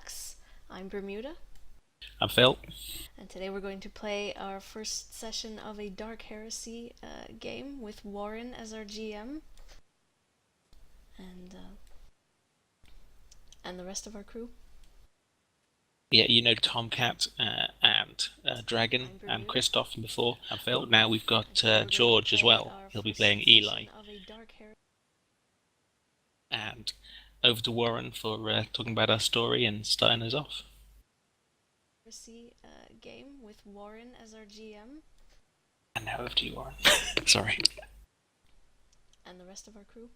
Lux. I'm Bermuda. I'm Phil. And today we're going to play our first session of a Dark Heresy game with Warren as our GM. And the rest of our crew. Yeah, you know Tomcat and Dragon and Christoph from before. And Phil. But now we've got George as well. He'll be playing Eli. And over to Warren for talking about our story and starting us off. Heresy game with Warren as our GM. And now over to you, Warren. Sorry. And the rest of our crew.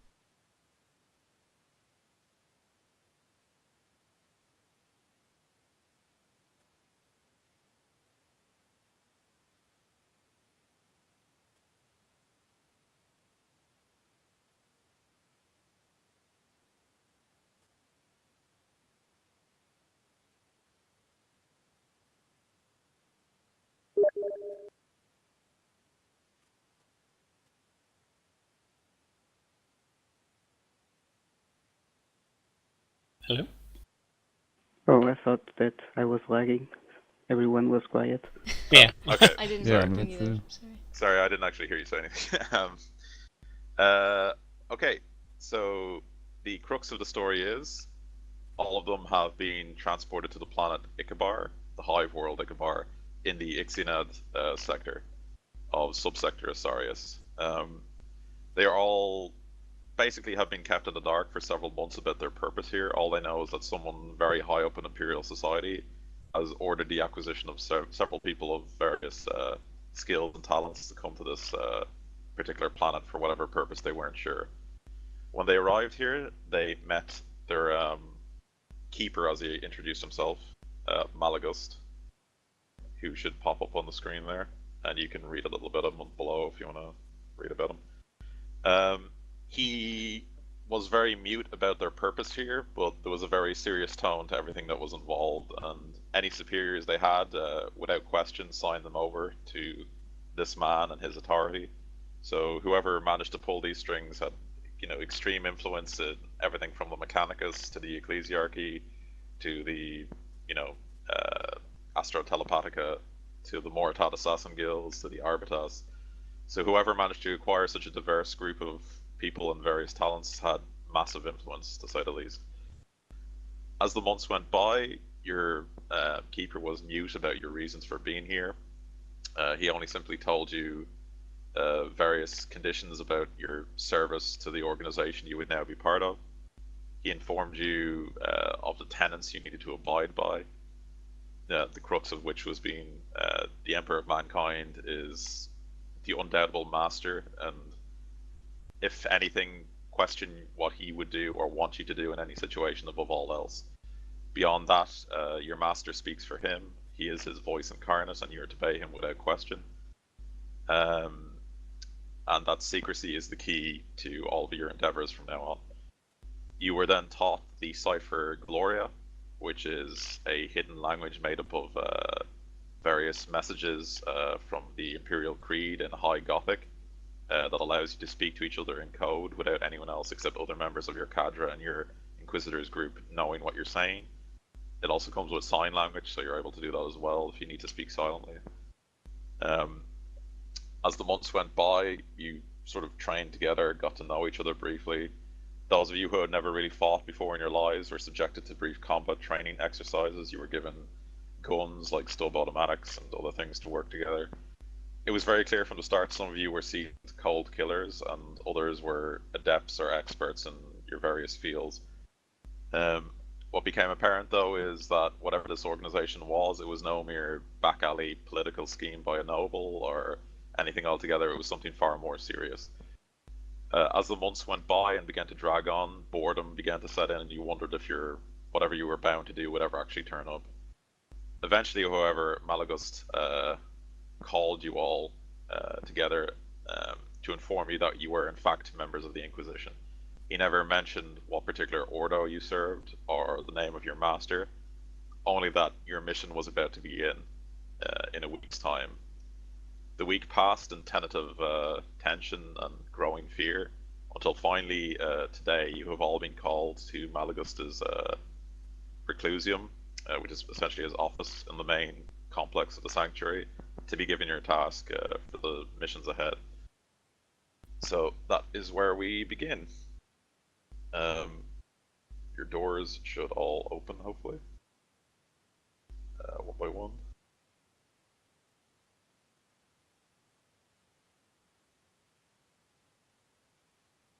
Hello? Oh, I thought that I was lagging. Everyone was quiet. Yeah. Okay. I didn't Sorry. hear you either. Sorry, I didn't actually hear you say anything. Okay, so the crux of the story is all of them have been transported to the planet Ikabar, the hive world Ikabar, in the Ixinad sector of subsector Asarius. They are all basically have been kept in the dark for several months about their purpose here. All they know is that someone very high up in Imperial Society has ordered the acquisition of several people of various skills and talents to come to this particular planet for whatever purpose they weren't sure. When they arrived here, they met their keeper, as he introduced himself, Malagust, who should pop up on the screen there, and you can read a little bit of him below if you want to read about him. He was very mute about their purpose here, but there was a very serious tone to everything that was involved, and any superiors they had, without question, signed them over to this man and his authority. So whoever managed to pull these strings had, extreme influence in everything from the Mechanicus to the Ecclesiarchy to the, Astro Telepathica to the Moritat Assassin Guilds to the Arbitas. So whoever managed to acquire such a diverse group of people and various talents had massive influence, to say the least. As the months went by, your keeper was mute about your reasons for being here. He only simply told you various conditions about your service to the organization you would now be part of. He informed you of the tenets you needed to abide by, the crux of which was being the Emperor of Mankind is the undoubtable master, and if anything, question what he would do or want you to do in any situation above all else. Beyond that, your master speaks for him. He is his voice incarnate, and you are to obey him without question. And that secrecy is the key to all of your endeavors from now on. You were then taught the cipher Gloria, which is a hidden language made up of various messages from the Imperial Creed in High Gothic that allows you to speak to each other in code without anyone else except other members of your Cadre and your Inquisitors group knowing what you're saying. It also comes with sign language, so you're able to do that as well if you need to speak silently. As the months went by, you sort of trained together, got to know each other briefly. Those of you who had never really fought before in your lives were subjected to brief combat training exercises. You were given guns like stub automatics and other things to work together. It was very clear from the start some of you were seen as cold killers and others were adepts or experts in your various fields. What became apparent though is that whatever this organization was, it was no mere back alley political scheme by a noble or anything altogether. It was something far more serious. As the months went by and began to drag on, boredom began to set in, and you wondered if whatever you were bound to do would ever actually turn up. Eventually, however, Malagust called you all together to inform you that you were in fact members of the Inquisition. He never mentioned what particular ordo you served or the name of your master, only that your mission was about to begin in a week's time. The week passed in tentative tension and growing fear, until finally today you have all been called to Malagust's Reclusium, which is essentially his office in the main complex of the sanctuary, to be given your task for the missions ahead. So that is where we begin. Your doors should all open, hopefully, one by one.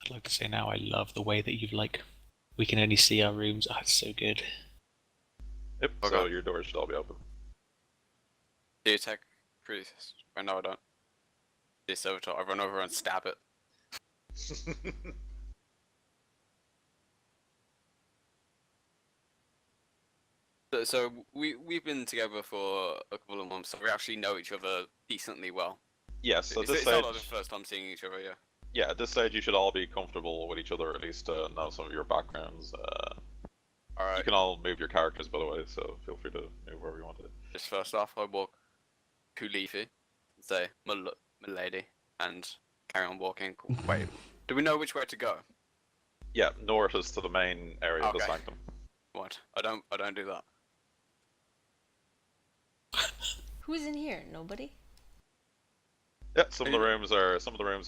I'd like to say now I love the way that you've we can only see our rooms. Oh, it's so good. Yep, Okay. so your doors should all be open. Do you take priest? Wait, no, I don't. The servitor, I run over and stab it. So we've been together for a couple of months, so we actually know each other decently well. Yes, at It's, this it's not stage, like the first time seeing each other, yeah. yeah, at this stage you should all be comfortable with each other, at least know some of your backgrounds. You Alright, can all move your characters, by the way, so feel free to move wherever you want to. just first off, I walk to Leafy, say, my lady, and carry on walking. Wait, do we know which way to go? Yeah, north is to the main area of the Okay. sanctum. What? I don't do that. Who's in here? Nobody? Yeah, some of the rooms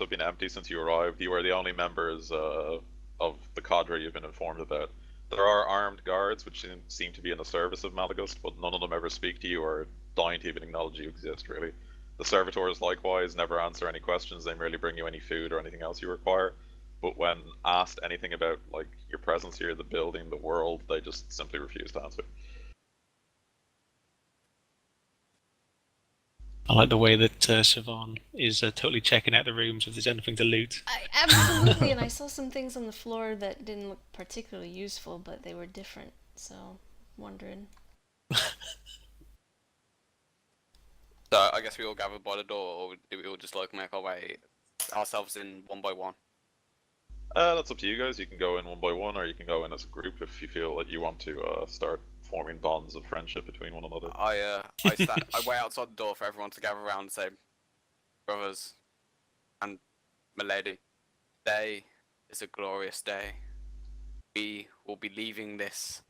have been empty since you arrived. You are the only members of the cadre you've been informed about. There are armed guards which seem to be in the service of Malagust, but none of them ever speak to you or deign to even acknowledge you exist, really. The servitors likewise never answer any questions. They merely bring you any food or anything else you require. But when asked anything about your presence here, the building, the world, they just simply refuse to answer. I like the way that Savonne is totally checking out the rooms if there's anything to loot. Absolutely, and I saw some things on the floor that didn't look particularly useful, but they were different, so wondering. So I guess we all gather by the door, or do we all just make our way ourselves in one by one? That's up to you guys. You can go in one by one, or you can go in as a group if you feel that you want to start forming bonds of friendship between one another. I wait outside the door for everyone to gather around and say, brothers and my lady, today is a glorious day. We will be leaving this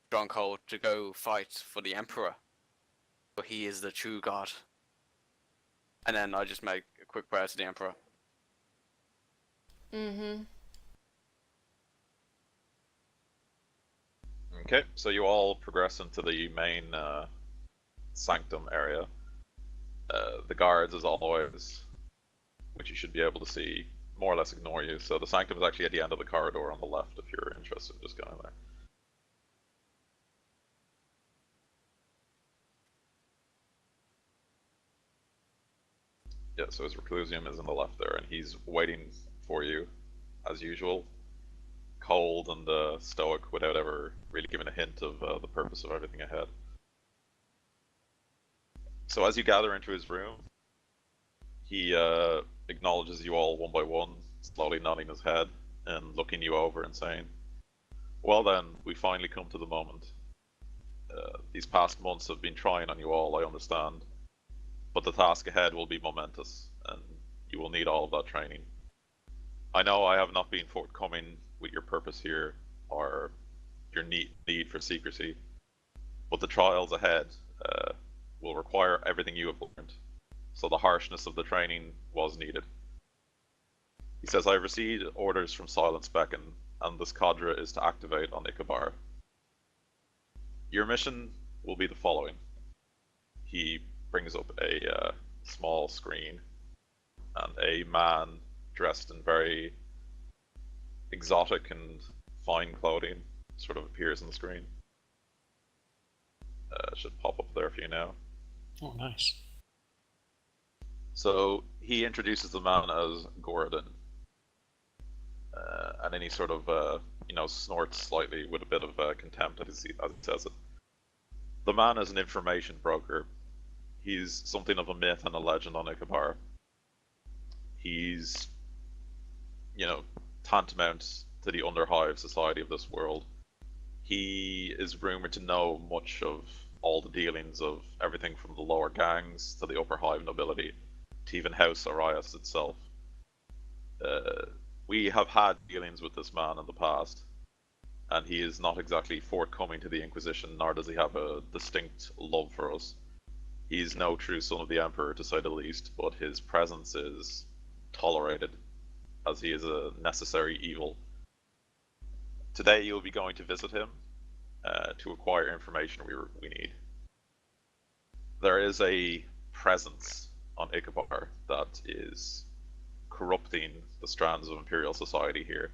stronghold to go fight for the Emperor, for he is the true god. And then I just make a quick prayer to the Emperor. Mm-hmm. Okay, so you all progress into the main sanctum area. The guards, as always, which you should be able to see, more or less ignore you. So the sanctum is actually at the end of the corridor on the left if you're interested in just going there. Yeah, so his reclusium is on the left there, and he's waiting for you, as usual. Cold and stoic, without ever really giving a hint of the purpose of everything ahead. So as you gather into his room, he acknowledges you all one by one, slowly nodding his head and looking you over and saying, "Well then, we finally come to the moment. These past months have been trying on you all, I understand, but the task ahead will be momentous, and you will need all of that training. I know I have not been forthcoming with your purpose here, or your need for secrecy, but the trials ahead will require everything you have learned, so the harshness of the training was needed." He says, "I have received orders from Silence Beacon, and this cadre is to activate on Ikabar. Your mission will be the following." He brings up a small screen, and a man dressed in very exotic and fine clothing sort of appears on the screen. Should pop up there for you now. Oh, nice. So he introduces the man as Gordon, and then he sort of snorts slightly with a bit of contempt as he says it. The man is an information broker. He's something of a myth and a legend on Ikabar. He's, tantamount to the underhive society of this world. He is rumored to know much of all the dealings of everything from the lower gangs to the upper hive nobility, to even House Arias itself. We have had dealings with this man in the past. and he is not exactly forthcoming to the Inquisition, nor does he have a distinct love for us. He's no true son of the Emperor, to say the least, but his presence is tolerated, as he is a necessary evil. Today you'll be going to visit him to acquire information we need. There is a presence on Ikabar that is corrupting the strands of Imperial society here,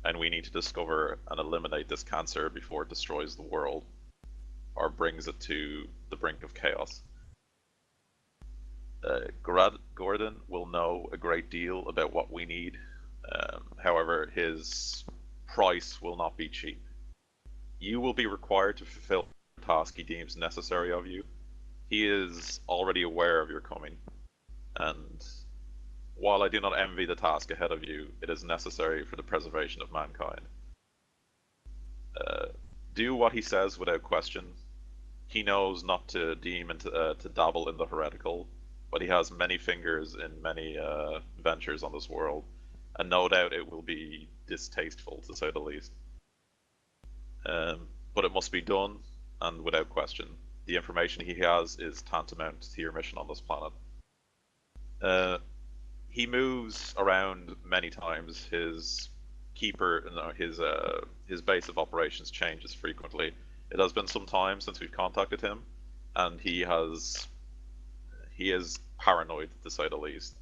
and we need to discover and eliminate this cancer before it destroys the world, or brings it to the brink of chaos. Gordon will know a great deal about what we need. However, his price will not be cheap. You will be required to fulfill the task he deems necessary of you. He is already aware of your coming, and while I do not envy the task ahead of you, it is necessary for the preservation of mankind. Do what he says without question. He knows not to deem and to dabble in the heretical, but he has many fingers in many ventures on this world, and no doubt it will be distasteful, to say the least. But it must be done, and without question. The information he has is tantamount to your mission on this planet. He moves around many times. His his base of operations changes frequently. It has been some time since we've contacted him, and he is paranoid, to say the least.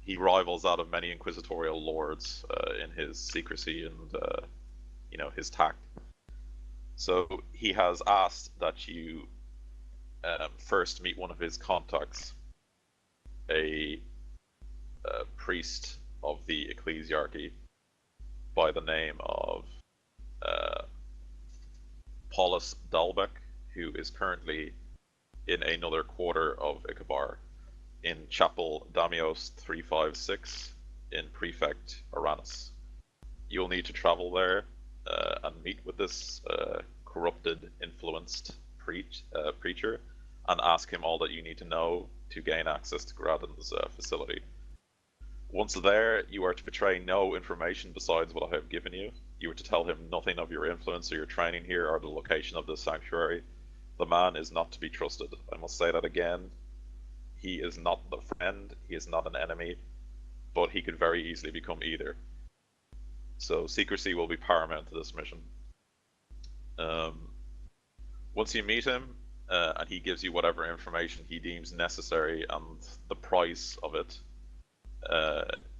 He rivals that of many inquisitorial lords in his secrecy and his tact. So he has asked that you first meet one of his contacts, a priest of the ecclesiarchy by the name of Paulus Dalbeck, who is currently in another quarter of Ikabar, in Chapel Damios 356 in Prefect Uranus. You'll need to travel there and meet with this corrupted, influenced preacher, and ask him all that you need to know to gain access to Graden's facility. Once there, you are to betray no information besides what I have given you. You are to tell him nothing of your influence or your training here or the location of this sanctuary. The man is not to be trusted. I must say that again. He is not a friend, he is not an enemy, but he could very easily become either. So secrecy will be paramount to this mission. Once you meet him, and he gives you whatever information he deems necessary and the price of it,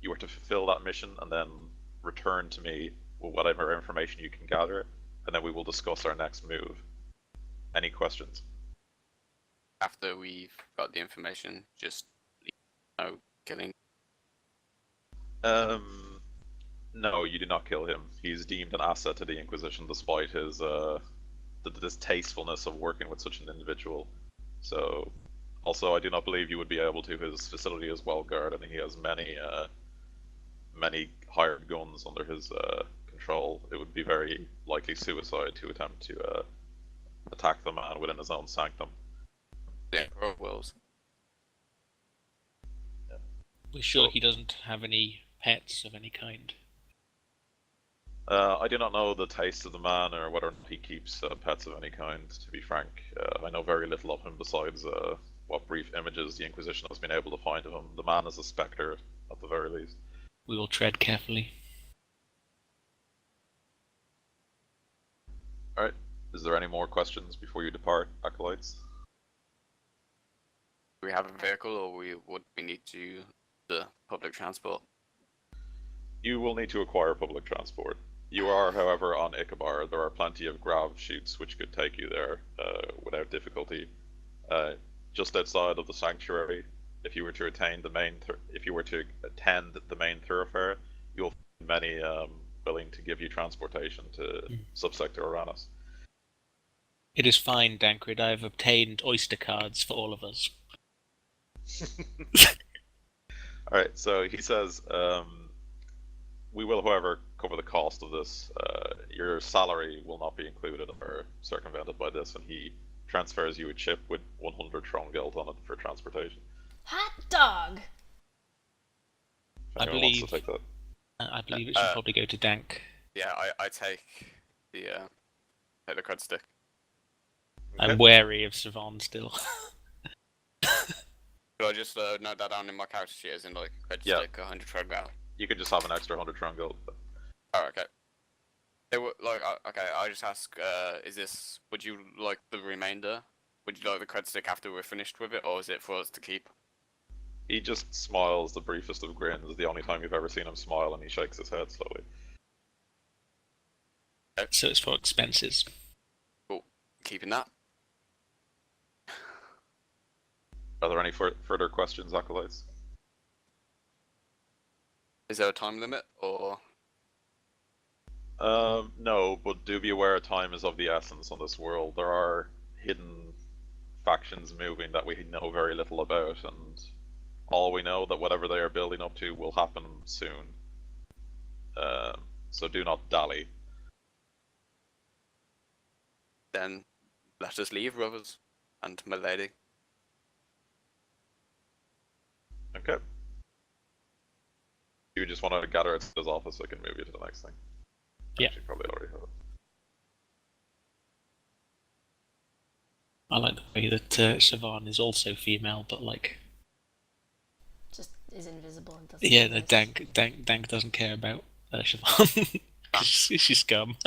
you are to fulfill that mission and then return to me with whatever information you can gather, and then we will discuss our next move. Any questions? After we've got the information, just no killing. No, you do not kill him. He's deemed an asset to the Inquisition despite his the distastefulness of working with such an individual. So, also, I do not believe you would be able to. His facility is well guarded, and he has many hired guns under his control. It would be very likely suicide to attempt to attack the man within his own sanctum. The Emperor of Wills. We're sure he doesn't have any pets of any kind. I do not know the taste of the man or whether he keeps pets of any kind, to be frank. I know very little of him besides what brief images the Inquisition has been able to find of him. The man is a spectre, at the very least. We will tread carefully. Alright, is there any more questions before you depart, Acolytes? Do we have a vehicle, or would we need to the public transport? You will need to acquire public transport. You are, however, on Ikabar. There are plenty of grav chutes which could take you there without difficulty. Just outside of the sanctuary, if you were to attend the main thoroughfare, you'll find many willing to give you transportation to subsector Uranus. It is fine, Dankred. I have obtained Oyster cards for all of us. Alright, so he says, we will, however, cover the cost of this. Your salary will not be included or circumvented by this, and he transfers you a chip with 100 Tron Geld on it for transportation. Hot dog! If anyone wants to take that. I believe it should probably go to Dank. Yeah, I take the cred stick. I'm wary of Savonne still. Could I just note that down in my character sheet as in like cred stick 100 trade gold? You could just have an extra 100 Tron gold. Oh, okay. It would like okay. I just ask, is this? Would you like the remainder? Would you like the cred stick after we're finished with it, or is it for us to keep? He just smiles the briefest of grins. The only time you've ever seen him smile, and he shakes his head slowly. So it's for expenses. Cool. Keeping that. Are there any further questions, acolytes? Is there a time limit, or? No, but do be aware time is of the essence on this world. There are hidden factions moving that we know very little about, and all we know that whatever they are building up to will happen soon. So do not dally. Then let us leave, brothers and my lady. Okay. You just want to gather at his office, so I can move you to the next thing. Yeah. Actually, probably already have it. I like the way that Savonne is also female, but like... Just is invisible and doesn't. Yeah, no, Dank doesn't care about Savonne. She's scum.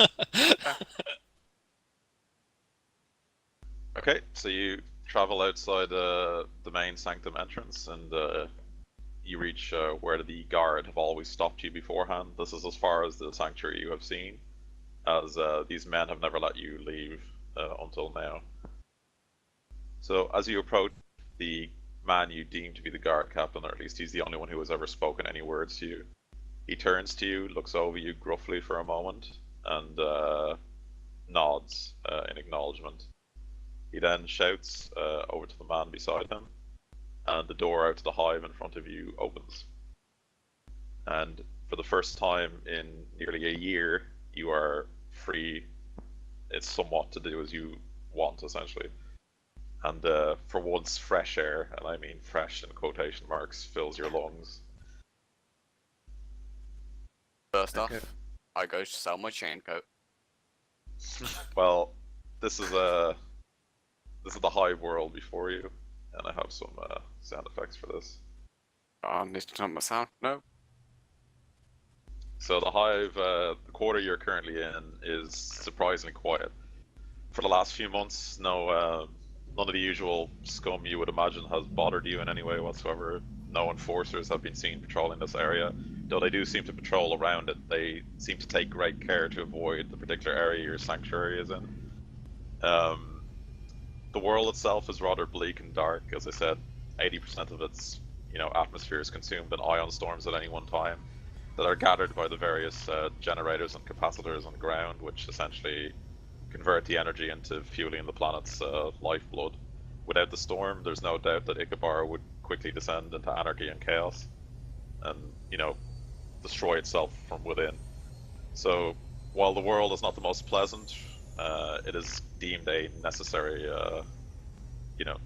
Okay, so you travel outside the main sanctum entrance, and you reach where the guard have always stopped you beforehand. This is as far as the sanctuary you have seen, as these men have never let you leave until now. So as you approach the man you deem to be the guard captain, or at least he's the only one who has ever spoken any words to you, he turns to you, looks over you gruffly for a moment, and nods in acknowledgement. He then shouts over to the man beside him, and the door out to the hive in front of you opens. And for the first time in nearly a year, you are free. It's somewhat to do as you want, essentially. And for once, fresh air, and I mean fresh in quotation marks, fills your lungs. First off, I go to sell my chain coat. Well, this is the hive world before you, and I have some sound effects for this. I need to turn my sound. No. So the hive, the quarter you're currently in, is surprisingly quiet. For the last few months, none of the usual scum you would imagine has bothered you in any way whatsoever. No enforcers have been seen patrolling this area, though they do seem to patrol around it. They seem to take great care to avoid the particular area your sanctuary is in. The world itself is rather bleak and dark. As I said, 80% of its atmosphere is consumed in ion storms at any one time that are gathered by the various generators and capacitors on the ground, which essentially convert the energy into fueling the planet's lifeblood. Without the storm, there's no doubt that Ikabar would quickly descend into anarchy and chaos, and destroy itself from within. So, while the world is not the most pleasant, it is deemed a necessary,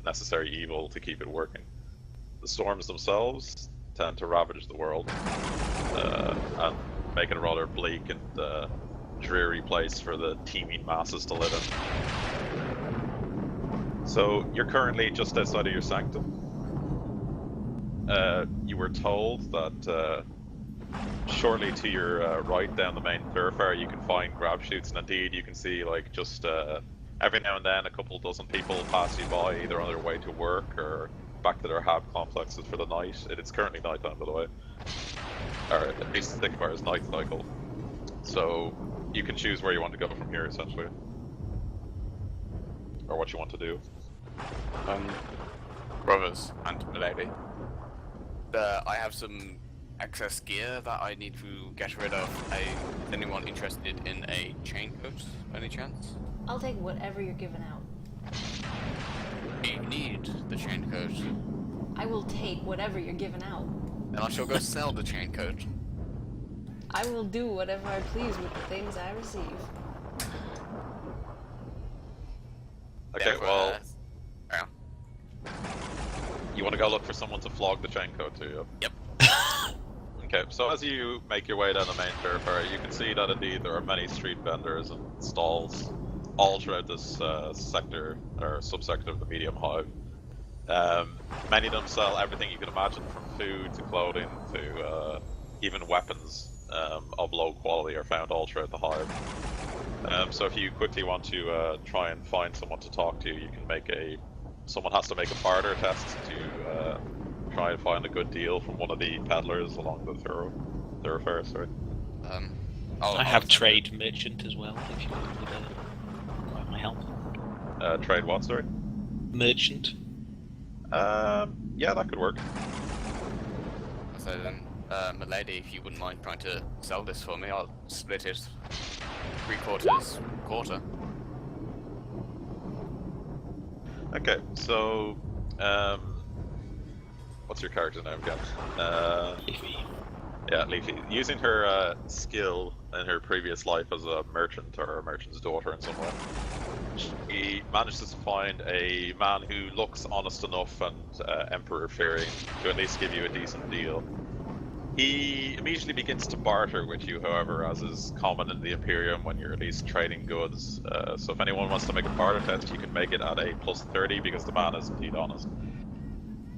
necessary evil to keep it working. The storms themselves tend to ravage the world and make it a rather bleak and dreary place for the teeming masses to live in. So you're currently just outside of your sanctum. You were told that shortly to your right down the main thoroughfare you can find grab chutes, and indeed you can see just every now and then a couple dozen people pass you by, either on their way to work or back to their hab complexes for the night. It's currently nighttime, by the way, or at least Ikabar's night cycle. So you can choose where you want to go from here, essentially, or what you want to do. Brothers and milady, I have some excess gear that I need to get rid of. Is anyone interested in a chain coat, by any chance? I'll take whatever you're giving out. You need the chain coat. I will take whatever you're giving out. Then I shall go sell the chain coat. I will do whatever I please with the things I receive. Okay, Therefore, well, yeah. you want to go look for someone to flog the chain coat to you? Yep. Okay, so as you make your way down the main thoroughfare, you can see that indeed there are many street vendors and stalls all throughout this sector or subsector of the medium hive. Many of them sell everything you can imagine, from food to clothing to even weapons of low quality are found all throughout the hive. So if you quickly want to try and find someone to talk to, you can someone has to make a barter test to try and find a good deal from one of the peddlers along the thoroughfare. Sorry. I have trade merchant as well, if you would require my help. Trade what, sorry? Merchant. Yeah, that could work. So then, milady, if you wouldn't mind trying to sell this for me, I'll split it 3/4 quarter. Okay, so what's your character's name again? Leafy. Yeah, Leafy. Using her skill in her previous life as a merchant or a merchant's daughter in some way, she manages to find a man who looks honest enough and emperor-fearing to at least give you a decent deal. He immediately begins to barter with you, however, as is common in the Imperium when you're at least trading goods. So if anyone wants to make a barter test, you can make it at a +30 because the man is indeed honest.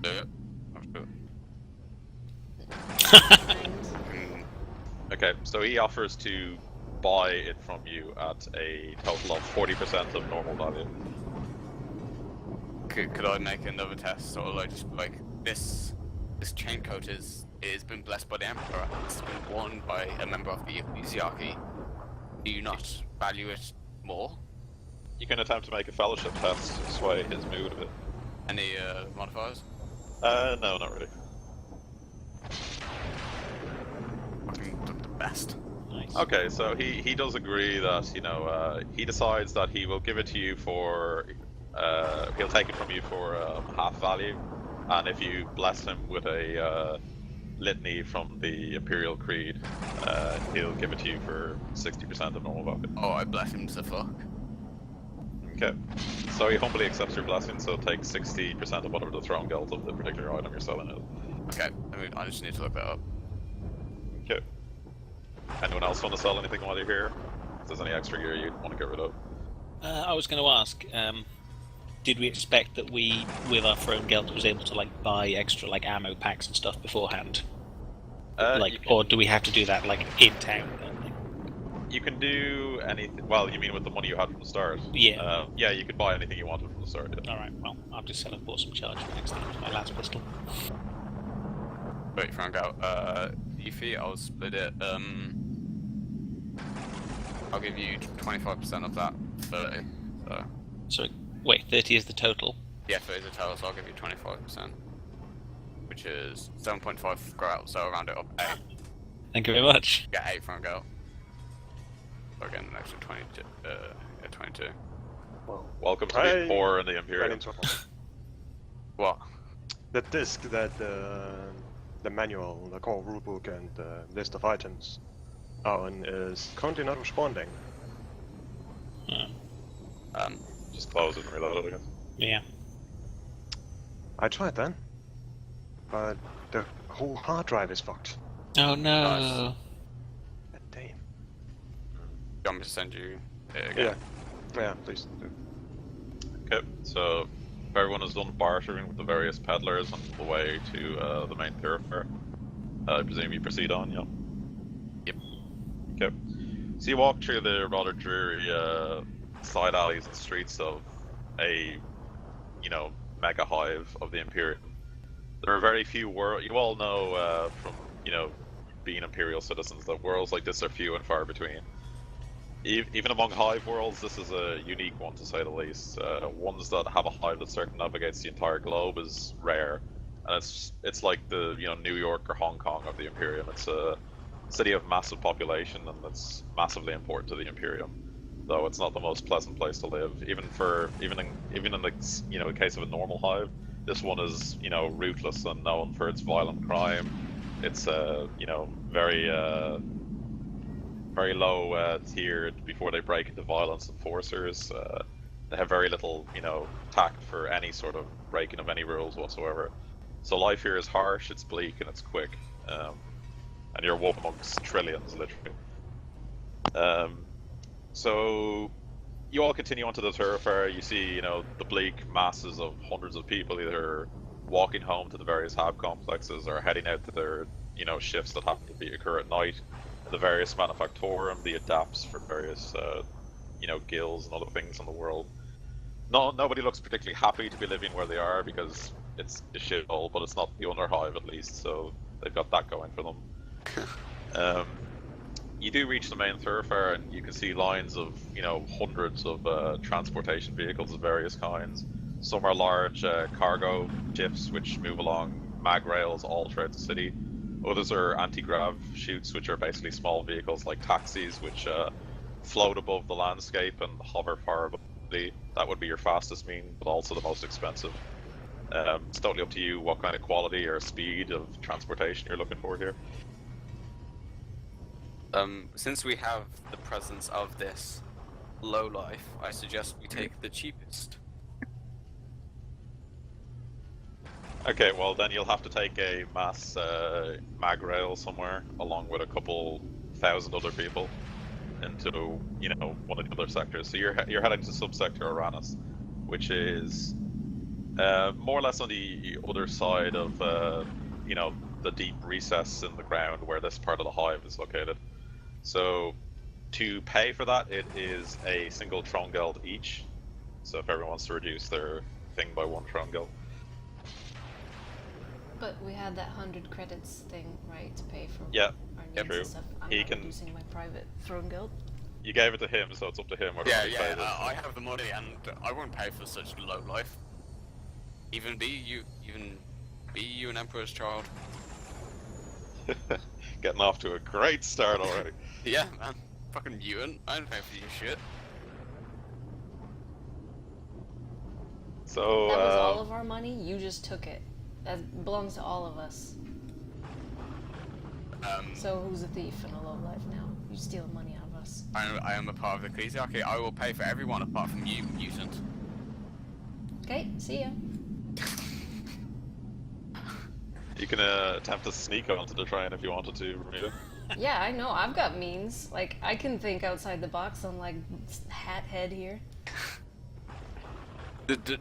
Do it. I'll do it. Okay, so he offers to buy it from you at a total of 40% of normal value. Could I make another test, or like just like this chain coat is been blessed by the Emperor. It's been worn by a member of the Ecclesiarchy. Do you not value it more? You can attempt to make a fellowship test to sway his mood a bit. Any modifiers? No, not really. Fucking took the best. Nice. Okay, so he does agree that, he decides that he will give it to you for, he'll take it from you for half value, and if you bless him with a litany from the Imperial Creed, he'll give it to you for 60% of normal value. Oh, I bless him to fuck. Okay, so he humbly accepts your blessing, so take 60% of whatever the throne guild of the particular item you're selling is. Okay, I just need to look that up. Okay. Anyone else want to sell anything while you're here? If there's any extra gear you want to get rid of? I was going to ask, did we expect that we, with our throne guild, was able to buy extra ammo packs and stuff beforehand? Or do we have to do that in town? You can do anything. Well, you mean with the money you had from the start? Yeah. Yeah, you could buy anything you wanted from the start. Yeah. All right. Well, I'll just sell a awesome charge next time with my last pistol. Wait, Frank out. Yuffie, I'll split it. I'll give you 25% of that 30. So wait, 30 is the total. Yeah, 30 is the total, so I'll give you 25%, which is 7.5 go out. So I'll round it up 8. Thank you very much. Get 8 Frank out. So again, an extra 22. 22. Well, Welcome to being poor in the ran Imperium. into a What? the disc that the manual, the core rulebook, and the list of items are on is currently not responding. Just close it and reload it again. Yeah. I tried then, but the whole hard drive is fucked. Oh no. Nice. Damn. You want me to send you it again? Yeah, please do. Okay, so if everyone has done bartering with the various peddlers on the way to the main thoroughfare, I presume you proceed on, yeah? Yep. Okay. So you walk through the rather dreary side alleys and streets of a, mega hive of the Imperium. There are very few you all know from, being Imperial citizens that worlds like this are few and far between. Even among hive worlds, this is a unique one to say the least. Ones that have a hive that circumnavigates the entire globe is rare, and it's like the New York or Hong Kong of the Imperium. It's a city of massive population, and it's massively important to the Imperium. Though it's not the most pleasant place to live, even in the case of a normal hive, this one is ruthless and known for its violent crime. It's very low tiered before they break into violence enforcers. They have very little tact for any sort of breaking of any rules whatsoever. So life here is harsh, it's bleak, and it's quick. and you're one amongst trillions, literally. So you all continue onto the thoroughfare. You see, the bleak masses of hundreds of people either walking home to the various hive complexes or heading out to their, shifts that happen to occur at night. The various manufactorum, the adapts for various, guilds and other things in the world. Nobody looks particularly happy to be living where they are because it's a shithole, but it's not the Underhive at least, so they've got that going for them. You do reach the main thoroughfare and you can see lines of, hundreds of transportation vehicles of various kinds. Some are large cargo ships which move along mag rails all throughout the city. Others are anti-grav chutes, which are basically small vehicles like taxis which float above the landscape and hover far above the... That would be your fastest mean, but also the most expensive. It's totally up to you what kind of quality or speed of transportation you're looking for here. Since we have the presence of this lowlife, I suggest we take the cheapest. Okay, well then you'll have to take a mass mag rail somewhere, along with a couple thousand other people, into one of the other sectors. So you're heading to subsector Uranus, which is more or less on the other side of the deep recess in the ground where this part of the hive is located. So to pay for that, it is a single Trongeld each. So if everyone wants to reduce their thing by 1 Trongeld. But we had that 100 credits thing, right, to pay for Yeah, our needs true. and stuff. I'm He not can- reducing my private throne guild. You gave it to him, so it's up to him whether Yeah, he pays it. I have the money, and I won't pay for such low life. Even be you an emperor's child. Getting off to a great start already. Yeah, man. Fucking mutant. I don't pay for your shit. So That was all of our money. You just took it. That belongs to all of us. So who's a thief and a lowlife now? You steal money out of us. I am a part of the ecclesiarchy. I will pay for everyone apart from you, mutant. Okay, see ya. you can attempt to sneak onto the train if you wanted to, Ramita. Yeah, I know. I've got means. Like, I can think outside the box on, like, hat head here.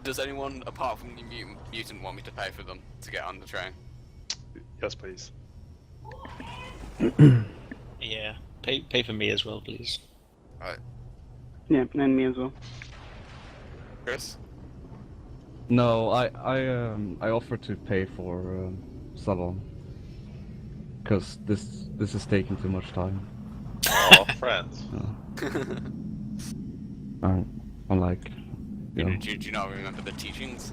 Does anyone apart from the mutant want me to pay for them to get on the train? Yes, please. Yeah, pay for me as well, please. Alright. Yeah, and me as well. Chris? No, I offered to pay for Savonne. Because this is taking too much time. Oh, friends. I'm like, you know. Do you not remember the teachings?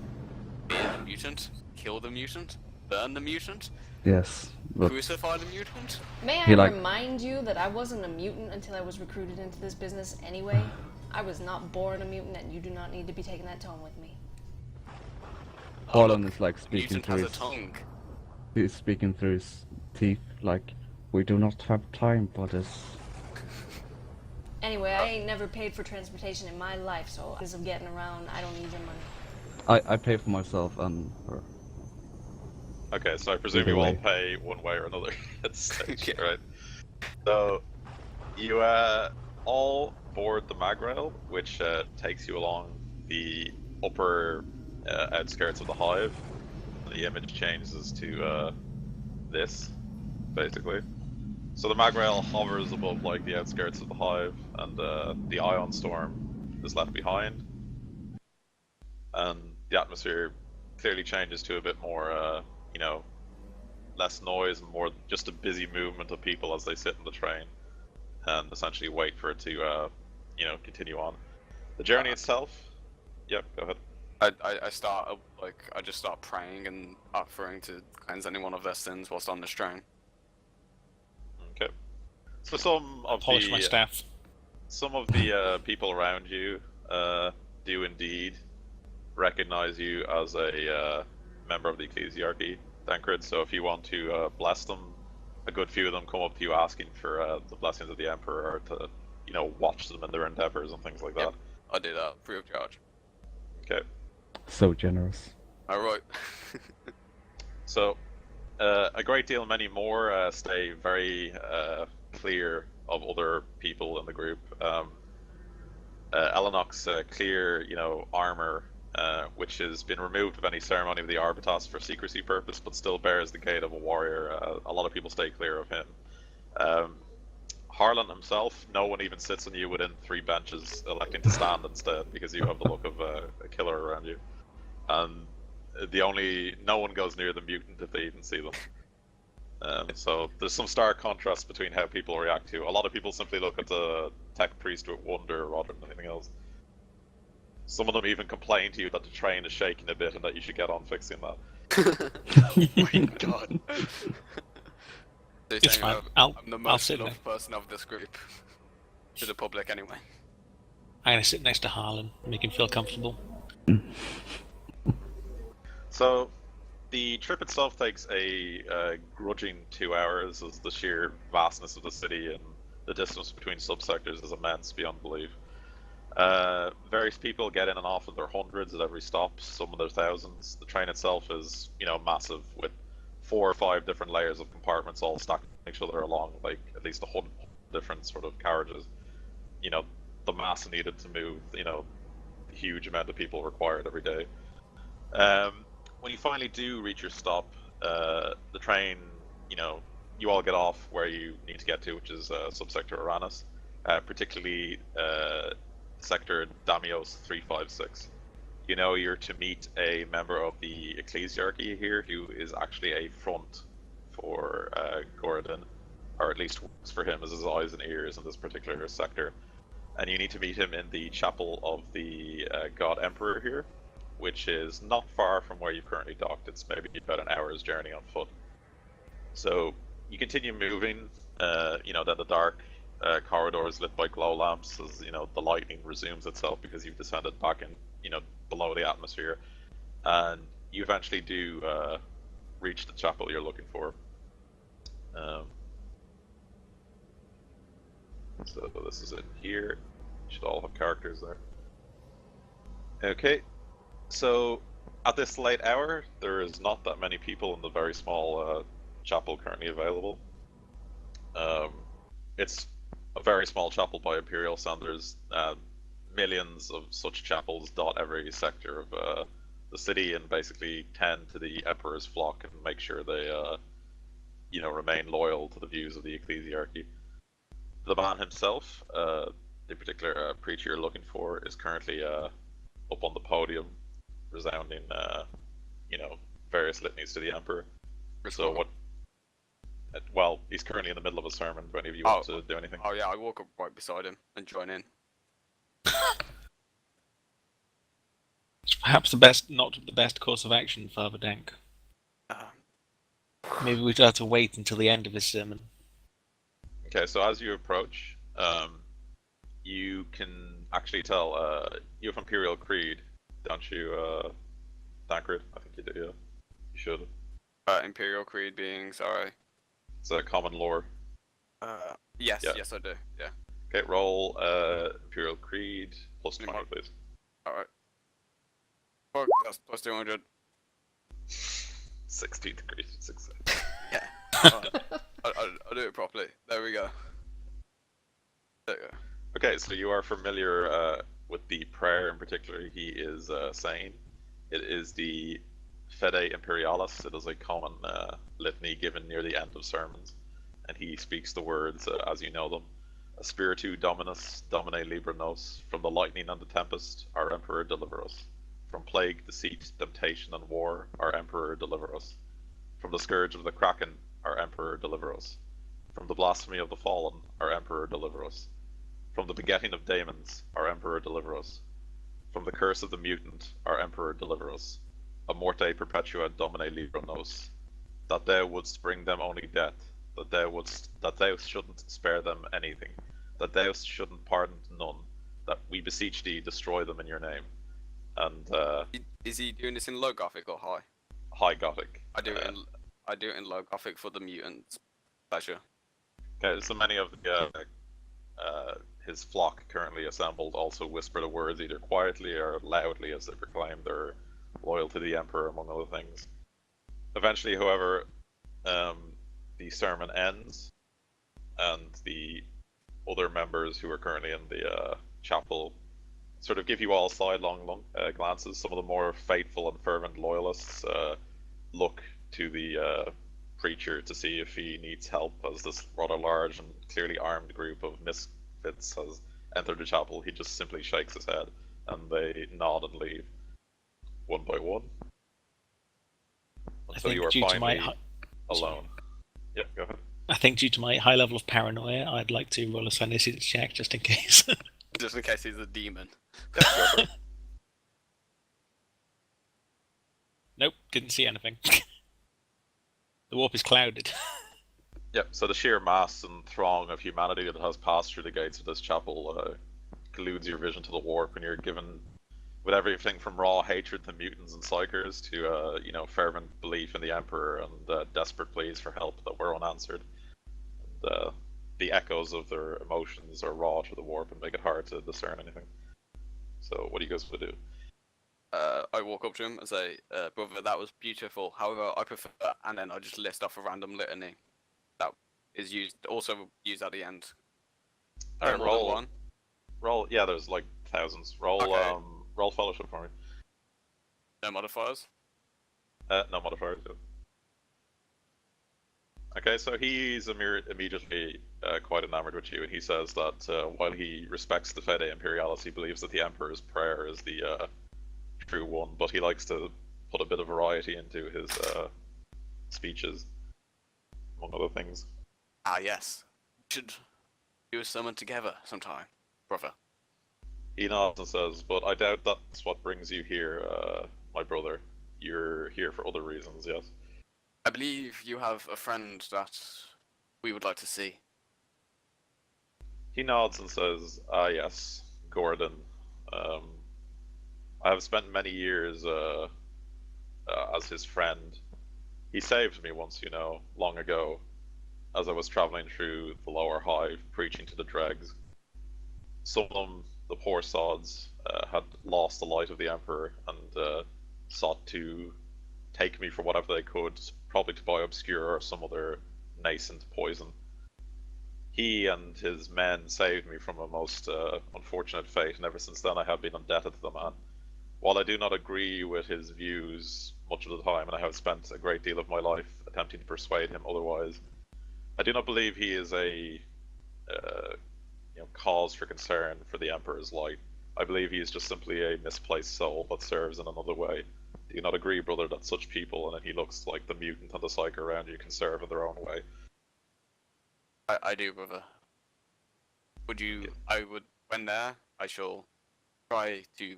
Be the mutant, kill the mutant, burn the mutant, Yes, but crucify the mutant? May I He, like- remind you that I wasn't a mutant until I was recruited into this business anyway? I was not born a mutant, and you do not need to be taking that tone with me. Harlan is like speaking Mutant through has a his, tongue. he's speaking through his teeth, like, we do not have time for this. Anyway, I ain't never paid for transportation in my life, so as of getting around, I don't need your money. I pay for myself and her. Okay, so I presume Either you all way. pay one way or another at this stage, Yeah. right? So, you all board the mag rail, which takes you along the upper outskirts of the hive. The image changes to this, basically. So the mag rail hovers above like the outskirts of the hive, and the ion storm is left behind. And the atmosphere clearly changes to a bit more, less noise and more just a busy movement of people as they sit in the train and essentially wait for it to, continue on. The journey itself. Yep, go ahead. I just start praying and offering to cleanse anyone of their sins whilst on this train. Okay. So some of Polish my staff. some of the people around you do indeed recognize you as a member of the ecclesiarchy, Dankred. So if you want to bless them, a good few of them come up to you asking for the blessings of the Emperor to, watch them in their endeavors and things like that. Yep. I do that free of charge. Okay. So generous. Alright. So, a great deal many more stay very clear of other people in the group. Elenok's clear, armor, which has been removed of any ceremony of the Arbitos for secrecy purpose, but still bears the gait of a warrior. A lot of people stay clear of him. Harlan himself, no one even sits on you within 3 benches, electing to stand instead because you have the look of a killer around you. And no one goes near the mutant if they even see them. So there's some stark contrast between how people react to. A lot of people simply look at the tech priest with wonder rather than anything else. Some of them even complain to you that the train is shaking a bit and that you should get on fixing that. Oh my god. It's fine. I'm the I'll most sit loved person of this group. To the public, anyway. I'm gonna sit next to Harlan, make him feel comfortable. So, the trip itself takes a grudging 2 hours, as the sheer vastness of the city and the distance between subsectors is immense beyond belief. Various people get in and off in their hundreds at every stop, some in their thousands. The train itself is, massive, with 4 or 5 different layers of compartments all stacked each other along, like at least 100 different sort of carriages. The mass needed to move, the huge amount of people required every day. When you finally do reach your stop, the train, you all get off where you need to get to, which is subsector Uranus, particularly sector Damios 356. You're to meet a member of the ecclesiarchy here who is actually a front for Goradin, or at least works for him as his eyes and ears in this particular sector. And you need to meet him in the chapel of the God Emperor here, which is not far from where you've currently docked. It's maybe about an hour's journey on foot. So you continue moving, down the dark corridors lit by glow lamps as, the lightning resumes itself because you've descended back in, below the atmosphere. And you eventually do reach the chapel you're looking for. So this is it here. You should all have characters there. Okay. So, at this late hour, there is not that many people in the very small chapel currently available. It's a very small chapel by Imperial standards. Millions of such chapels dot every sector of the city and basically tend to the Emperor's flock and make sure they, remain loyal to the views of the ecclesiarchy. The man himself, the particular preacher you're looking for, is currently up on the podium, resounding, various litanies to the Emperor. So what? Well, he's currently in the middle of a sermon. Do any of you want to do anything? Oh yeah, I walk up right beside him and join in. It's perhaps not the best course of action, Farther Dank. Maybe we should have to wait until the end of his sermon. Okay, so as you approach, you can actually tell, you have Imperial Creed, don't you, Dankred? I think you do, yeah. You should. Imperial Creed being, sorry. It's a common lore. Yes, Yeah. yes I do, yeah. Okay, roll Imperial Creed plus 20, please. Alright. Fuck, that's plus 200. 16 degrees, 6. Yeah. I'll do it properly. There we go. There we go. Okay, so you are familiar with the prayer in particular he is saying. It is the Fede Imperialis. It is a common litany given near the end of sermons, and he speaks the words as you know them. Spiritu Dominus, Domine Libra Nos, from the lightning and the tempest, our Emperor deliver us. From plague, deceit, temptation, and war, our Emperor deliver us. From the scourge of the Kraken, our Emperor deliver us. From the blasphemy of the fallen, our Emperor deliver us. From the begetting of daemons, our Emperor deliver us. From the curse of the mutant, our Emperor deliver us. A morte perpetua Domine Libra Nos. That thou wouldst bring them only death, that thou shouldn't spare them anything, that thou shouldn't pardon none, that we beseech thee destroy them in your name. And is he doing this in low Gothic or high? High Gothic. I do it in low Gothic for the mutants' pleasure. Okay, so many of the his flock currently assembled also whisper the words either quietly or loudly as they proclaim their loyalty to the Emperor, among other things. Eventually, however, the sermon ends, and the other members who are currently in the chapel sort of give you all sidelong glances. Some of the more faithful and fervent loyalists look to the preacher to see if he needs help, as this rather large and clearly armed group of misfits has entered the chapel. He just simply shakes his head, and they nod and leave, one by one. I So think you are due to finally my alone. Yeah, go ahead. I think due to my high level of paranoia, I'd like to roll a sanity check just in case. Just in case he's a demon. Yeah, go for it. Nope, didn't see anything. The warp is clouded. Yep, so the sheer mass and throng of humanity that has passed through the gates of this chapel colludes your vision to the warp, and you're given with everything from raw hatred to mutants and psychers to fervent belief in the Emperor and desperate pleas for help that were unanswered. And, the echoes of their emotions are raw to the warp and make it hard to discern anything. So what do you guys want to do? I walk up to him and say, brother, that was beautiful. However, I prefer, and then I just list off a random litany that is also used at the end. Alright, More than roll. one. Roll. Yeah, there's like thousands. Roll. Okay. Roll fellowship for me. No modifiers. No modifiers. Yeah. Okay, so he's immediately quite enamored with you, and he says that while he respects the Fede Imperialis, he believes that the Emperor's prayer is the true one, but he likes to put a bit of variety into his speeches, among other things. Ah, yes. We should do a sermon together sometime, brother. He nods and says, but I doubt that's what brings you here, my brother. You're here for other reasons, yes? I believe you have a friend that we would like to see. He nods and says, ah yes, Gordon. I have spent many years as his friend. He saved me once, long ago, as I was traveling through the lower hive, preaching to the dregs. Some of them, the poor sods, had lost the light of the Emperor and sought to take me for whatever they could, probably to buy obscure or some other nascent poison. He and his men saved me from a most unfortunate fate, and ever since then I have been indebted to the man. While I do not agree with his views much of the time, and I have spent a great deal of my life attempting to persuade him otherwise, I do not believe he is a cause for concern for the Emperor's light. I believe he is just simply a misplaced soul that serves in another way. Do you not agree, brother, that such people, and then he looks like the mutant and the psych around you, can serve in their own way? I do, brother. When there, I shall try to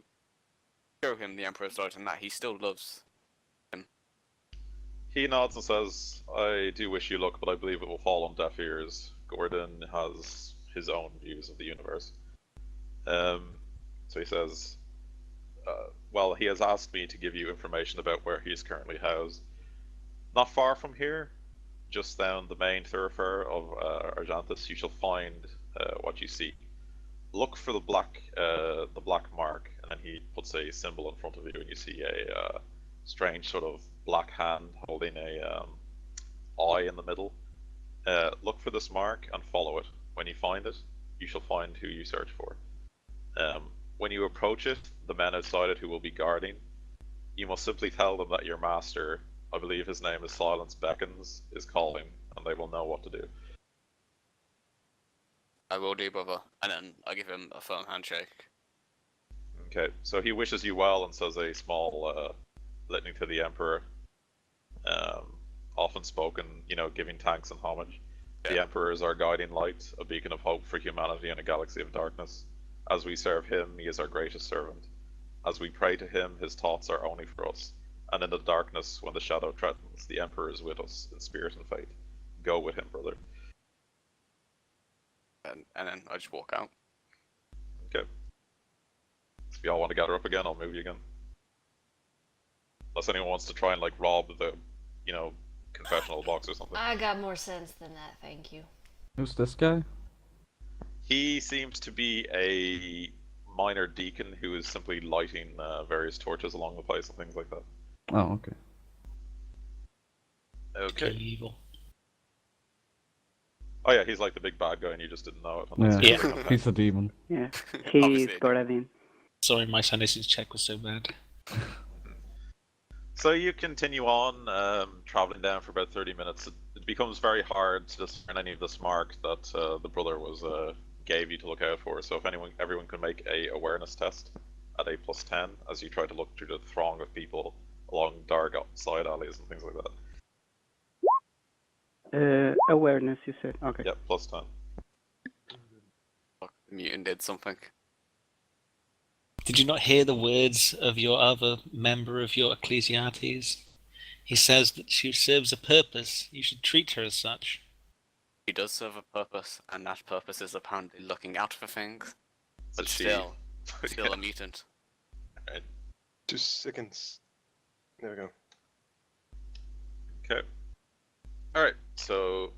show him the Emperor's light and that he still loves him. He nods and says, I do wish you luck, but I believe it will fall on deaf ears. Gordon has his own views of the universe. So he says, well, he has asked me to give you information about where he is currently housed. Not far from here, just down the main thoroughfare of Argentus, you shall find what you seek. Look for the black mark, and then he puts a symbol in front of you, and you see a strange sort of black hand holding a eye in the middle. Look for this mark and follow it. When you find it, you shall find who you search for. When you approach it, the men outside it who will be guarding, you must simply tell them that your master, I believe his name is Silence Beckons, is calling, and they will know what to do. I will do, brother. And then I give him a firm handshake. Okay, so he wishes you well and says a small litany to the Emperor. Often spoken, giving thanks and homage. Yeah. The Emperor is our guiding light, a beacon of hope for humanity in a galaxy of darkness. As we serve him, he is our greatest servant. As we pray to him, his thoughts are only for us. And in the darkness, when the shadow threatens, the Emperor is with us in spirit and faith. Go with him, brother. And then I just walk out. Okay. If y'all want to gather up again, I'll move you again. Unless anyone wants to try and rob the, confessional box or something. I got more sense than that, thank you. Who's this guy? He seems to be a minor deacon who is simply lighting various torches along the place and things like that. Oh, okay. Okay. fucking evil. Oh yeah, he's like the big bad guy, and you just didn't know it. Yeah, he's a demon. Yeah, he's Obviously. Paladin. Sorry, my sanity check was so bad. So you continue on, traveling down for about 30 minutes. It becomes very hard to discern any of this mark that the brother gave you to look out for. So if everyone can make a awareness test at a +10 as you try to look through the throng of people along dark side alleys and things like that. Awareness, you said. Okay. Yep, +10. Fuck, the mutant did something. Did you not hear the words of your other member of your Ecclesiastes? He says that she serves a purpose. You should treat her as such. She does serve a purpose, and that purpose is apparently looking out for things. But she- still Yeah. a mutant. 2 seconds. There we go. Okay. Alright, so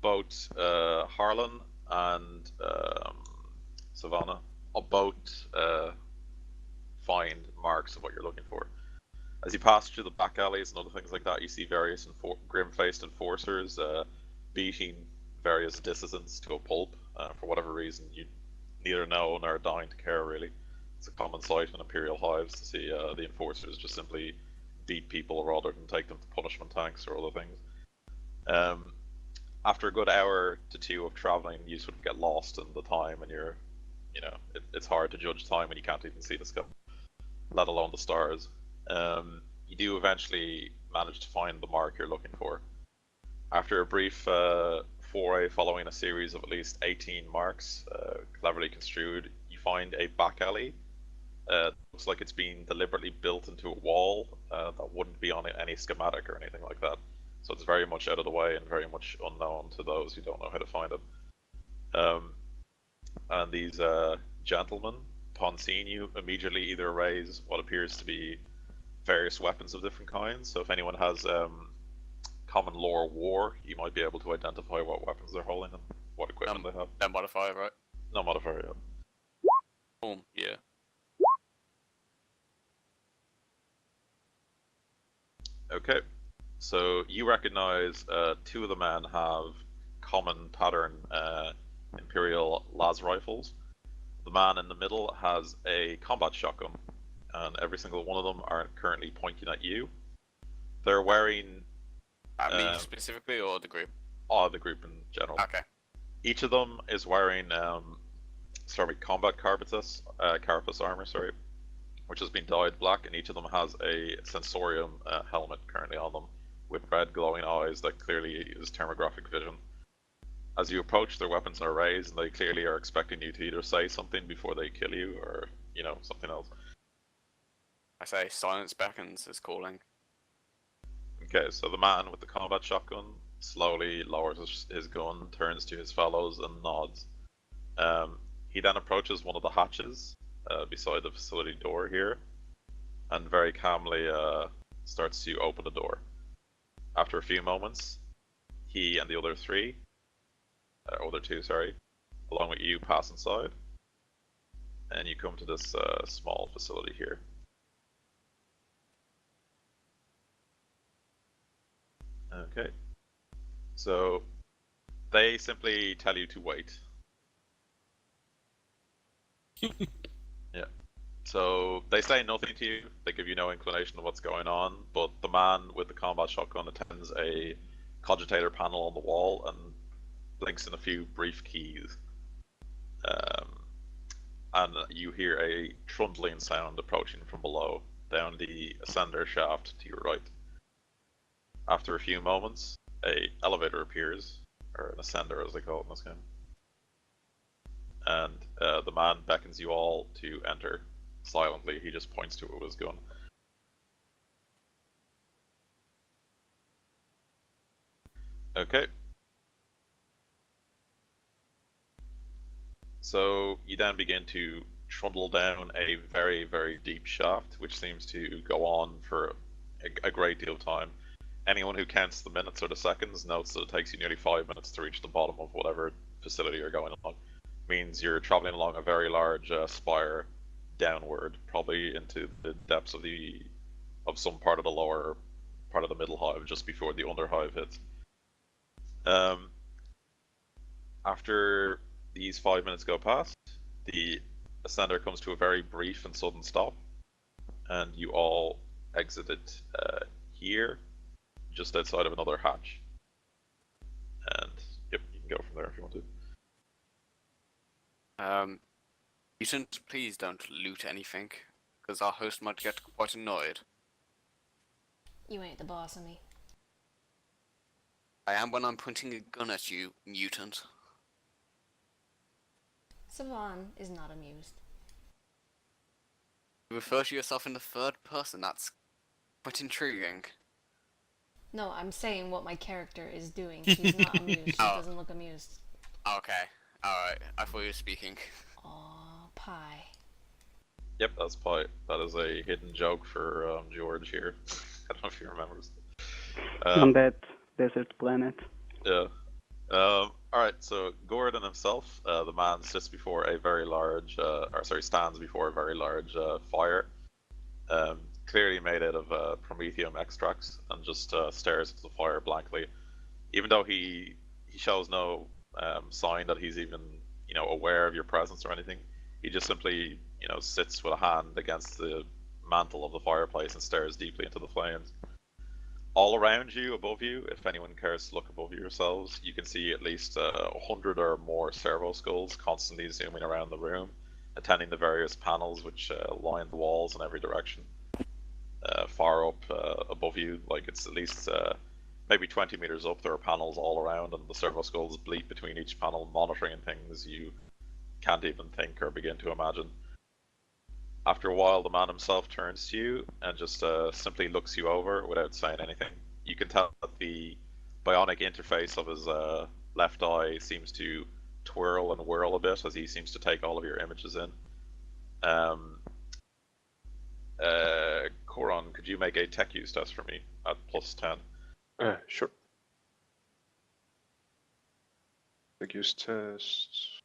both Harlan and Savannah both find marks of what you're looking for. As you pass through the back alleys and other things like that, you see various grim-faced enforcers beating various dissidents to a pulp. For whatever reason, you neither know nor dying to care, really. It's a common sight in Imperial hives to see the enforcers just simply beat people rather than take them to punishment tanks or other things. After a good hour to 2 of traveling, you sort of get lost in the time, and it's hard to judge time when you can't even see the sky, let alone the stars. You do eventually manage to find the mark you're looking for. After a brief foray following a series of at least 18 marks, cleverly construed, you find a back alley. Looks like it's been deliberately built into a wall that wouldn't be on any schematic or anything like that. So it's very much out of the way and very much unknown to those who don't know how to find it. And these gentlemen, upon seeing you, immediately either raise what appears to be various weapons of different kinds. So if anyone has common lore war, you might be able to identify what weapons they're holding and what equipment they have. No modifier, right? No modifier, yeah. Boom, yeah. Okay, so you recognize 2 of the men have common pattern Imperial las rifles. The man in the middle has a combat shotgun, and every single one of them are currently pointing at you. They're wearing... At me specifically, or the group? The group in general. Okay. Each of them is wearing combat carapace armor, which has been dyed black, and each of them has a sensorium helmet currently on them, with red glowing eyes that clearly is thermographic vision. As you approach, their weapons are raised, and they clearly are expecting you to either say something before they kill you, or, something else. I say silence beckons is calling. Okay, so the man with the combat shotgun slowly lowers his gun, turns to his fellows, and nods. He then approaches one of the hatches beside the facility door here, and very calmly starts to open the door. After a few moments, he and the other two, along with you, pass inside, and you come to this small facility here. Okay, so they simply tell you to wait. Yeah. So they say nothing to you, they give you no inclination of what's going on, but the man with the combat shotgun attends a cogitator panel on the wall and blinks in a few brief keys. And you hear a trundling sound approaching from below, down the ascender shaft to your right. After a few moments, a elevator appears, or an ascender as they call it in this game. And the man beckons you all to enter silently. He just points to it with his gun. Okay. So you then begin to trundle down a very, very deep shaft, which seems to go on for a great deal of time. Anyone who counts the minutes or the seconds notes that it takes you nearly 5 minutes to reach the bottom of whatever facility you're going along. Means you're traveling along a very large spire downward, probably into the depths of some part of the lower part of the middle hive just before the under hive hits. After these 5 minutes go past, the ascender comes to a very brief and sudden stop, and you all exited here, just outside of another hatch. And yep, you can go from there if you want to. Mutant, please don't loot anything, because our host might get quite annoyed. You ain't the boss of me. I am when I'm pointing a gun at you, mutant. Savonne is not amused. You refer to yourself in the third person, that's quite intriguing. No, I'm saying what my character is doing. She's not amused. She doesn't look amused. Okay, alright, I thought you were speaking. Aw, pie. Yep, that's Pie. That is a hidden joke for George here. I don't know if he remembers. On that desert planet. Yeah. Alright, so Gordon himself, the man sits before a very large, stands before a very large fire, clearly made out of promethium extracts, and just stares into the fire blankly. Even though he shows no sign that he's even, aware of your presence or anything, he just simply, sits with a hand against the mantle of the fireplace and stares deeply into the flames. All around you, above you, if anyone cares to look above yourselves, you can see at least 100 or more servo skulls constantly zooming around the room, attending the various panels which line the walls in every direction. Far up above you, like it's at least maybe 20 meters up, there are panels all around, and the servo skulls bleat between each panel, monitoring things you can't even think or begin to imagine. After a while, the man himself turns to you and just simply looks you over without saying anything. You can tell that the bionic interface of his left eye seems to twirl and whirl a bit as he seems to take all of your images in. Coron, could you make a tech use test for me at +10? Sure. Tech use test.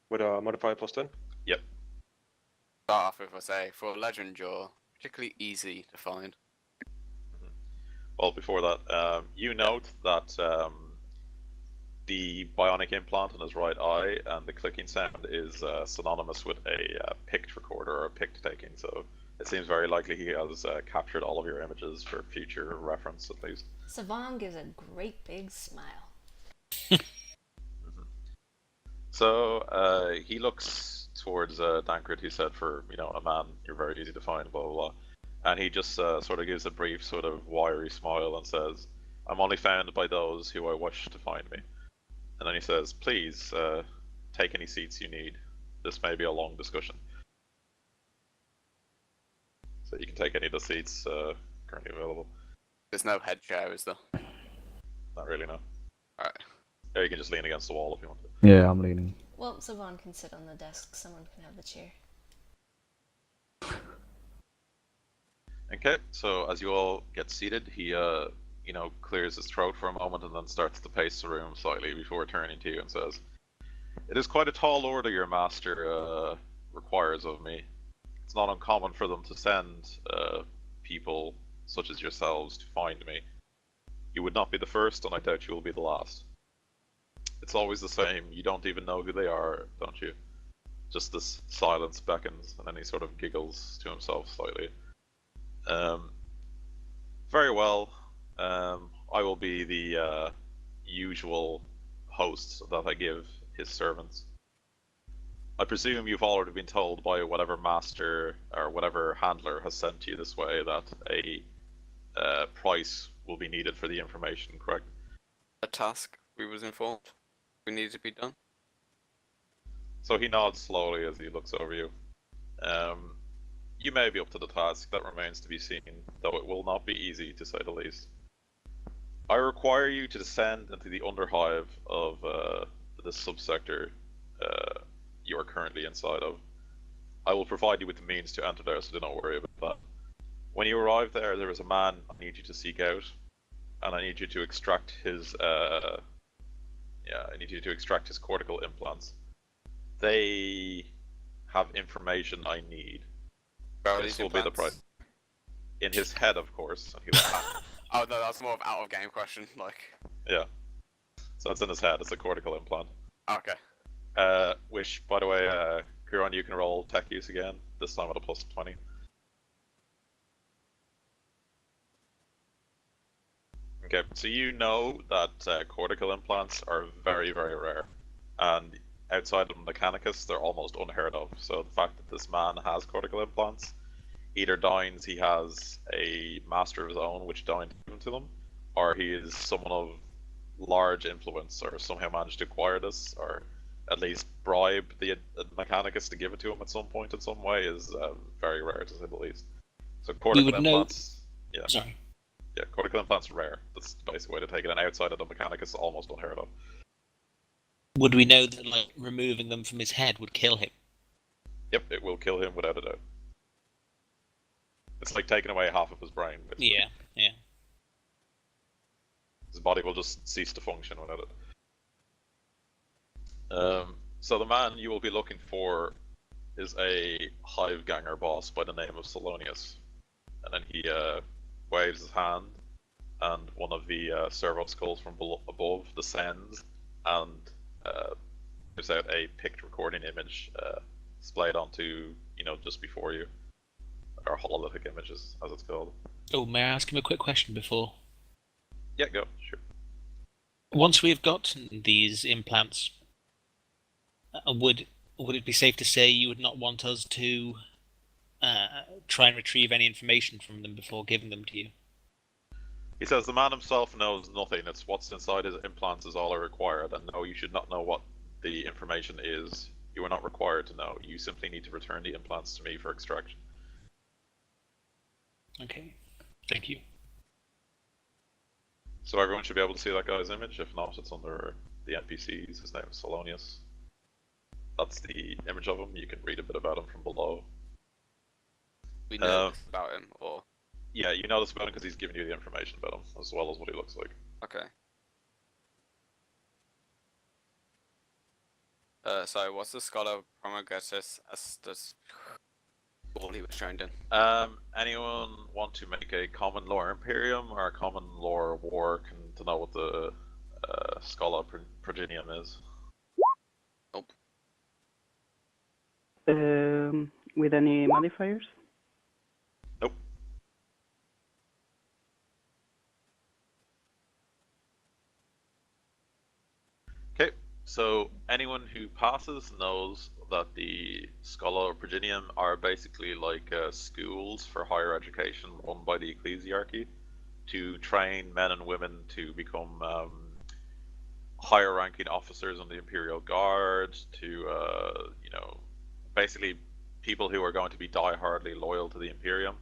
With a modifier +10? Yep. Start off with, I say, for a legend, you're particularly easy to find. Well, before that, you note that the bionic implant in his right eye and the clicking sound is synonymous with a pict recorder or a pict taking, so it seems very likely he has captured all of your images for future reference, at least. Savonne gives a great big smile. So he looks towards Dankred, who said, for a man, you're very easy to find, blah blah blah, and he just sort of gives a brief sort of wiry smile and says, "I'm only found by those who I wish to find me." And then he says, "Please take any seats you need. This may be a long discussion." So you can take any of the seats currently available. There's no head chair, is there? Not really, no. Alright. Or you can just lean against the wall if you want to. Yeah, I'm leaning. Well, Savonne can sit on the desk. Someone can have the chair. Okay, so as you all get seated, he clears his throat for a moment and then starts to pace the room slightly before turning to you and says, "It is quite a tall order your master requires of me. It's not uncommon for them to send people such as yourselves to find me. You would not be the first, and I doubt you will be the last. It's always the same. You don't even know who they are, don't you?" Just this silence beckons, and then he sort of giggles to himself slightly. Very well. I will be the usual host that I give his servants. I presume you've already been told by whatever master or whatever handler has sent you this way that a price will be needed for the information, correct? A task, we was informed. We needed to be done. So he nods slowly as he looks over you. You may be up to the task, that remains to be seen, though it will not be easy, to say the least. I require you to descend into the underhive of the subsector you are currently inside of. I will provide you with the means to enter there, so do not worry about that. When you arrive there is a man I need you to seek out, and I need you to extract his cortical implants. They have information I need. This will be the price. in his head, of course. And he went, "Ah." Oh no, that's more of out of game question. Like, Yeah. So it's in his head. It's a cortical implant. okay. Which, by the way, Kieran, you can roll tech use again. This time at a plus 20. Okay, so you know that cortical implants are very, very rare, and outside of Mechanicus, they're almost unheard of. So the fact that this man has cortical implants, either Dines he has a master of his own, which Dines given to them, or he is someone of large influence, or somehow managed to acquire this, or at least bribe the Mechanicus to give it to him at some point in some way, is very rare to say the least. So cortical would know- implants, yeah. Sorry. Yeah, cortical implants are rare. That's the basic way to take it. And outside of the Mechanicus, almost unheard of. Would we know that like removing them from his head would kill him? Yep, it will kill him without a doubt. It's like taking away half of his brain. Basically. Yeah. His body will just cease to function without it. So the man you will be looking for is a hive ganger boss by the name of Salonius. And then he waves his hand, and one of the servo skulls from above descends and gives out a picked recording image displayed onto, just before you. Or hololithic images, as it's called. Oh, may I ask him a quick question before? Yeah, go, sure. Once we've got these implants, would it be safe to say you would not want us to try and retrieve any information from them before giving them to you? He says the man himself knows nothing. It's what's inside his implants is all I require. And no, you should not know what the information is. You are not required to know. You simply need to return the implants to me for extraction. Okay, thank you. So everyone should be able to see that guy's image. If not, it's under the NPCs. His name is Salonius. That's the image of him. You can read a bit about him from below. We know about him, or yeah, you know this about him because he's giving you the information about him, as well as what he looks like. okay. So what's the scholar Promulgatus Estus all he was trained in? Anyone want to make a common lore Imperium or a common lore war to know what the Schola Progenium is? Nope. With any modifiers? Nope. Okay, so anyone who passes knows that the Schola Progenium are basically like schools for higher education run by the ecclesiarchy to train men and women to become higher ranking officers in the Imperial Guard, to basically people who are going to be die-hardly loyal to the Imperium.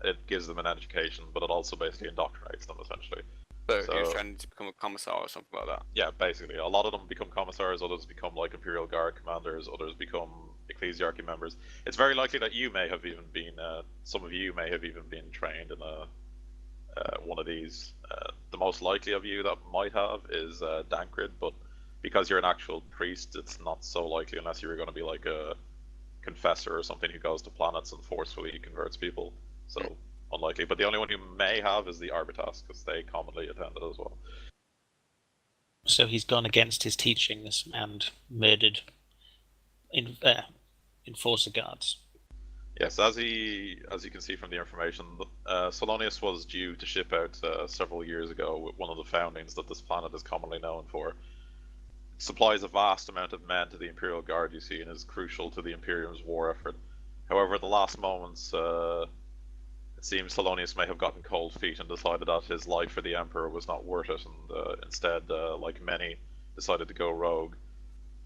It gives them an education, but it also basically indoctrinates them essentially. So he was training to become a commissar or something like that. Yeah, basically. A lot of them become commissars, others become like Imperial Guard commanders, others become ecclesiarchy members. It's very likely that you may have even been, some of you may have even been trained in one of these. The most likely of you that might have is Dankred, but because you're an actual priest, it's not so likely unless you're going to be like a confessor or something who goes to planets and forcefully converts people. So unlikely. But the only one who may have is the Arbitas, because they commonly attend it as well. So he's gone against his teachings and murdered enforcer guards. Yes, as you can see from the information, Salonius was due to ship out several years ago with one of the foundings that this planet is commonly known for. It supplies a vast amount of men to the Imperial Guard, you see, and is crucial to the Imperium's war effort. However, at the last moments, it seems Salonius may have gotten cold feet and decided that his life for the Emperor was not worth it, and instead, like many, decided to go rogue.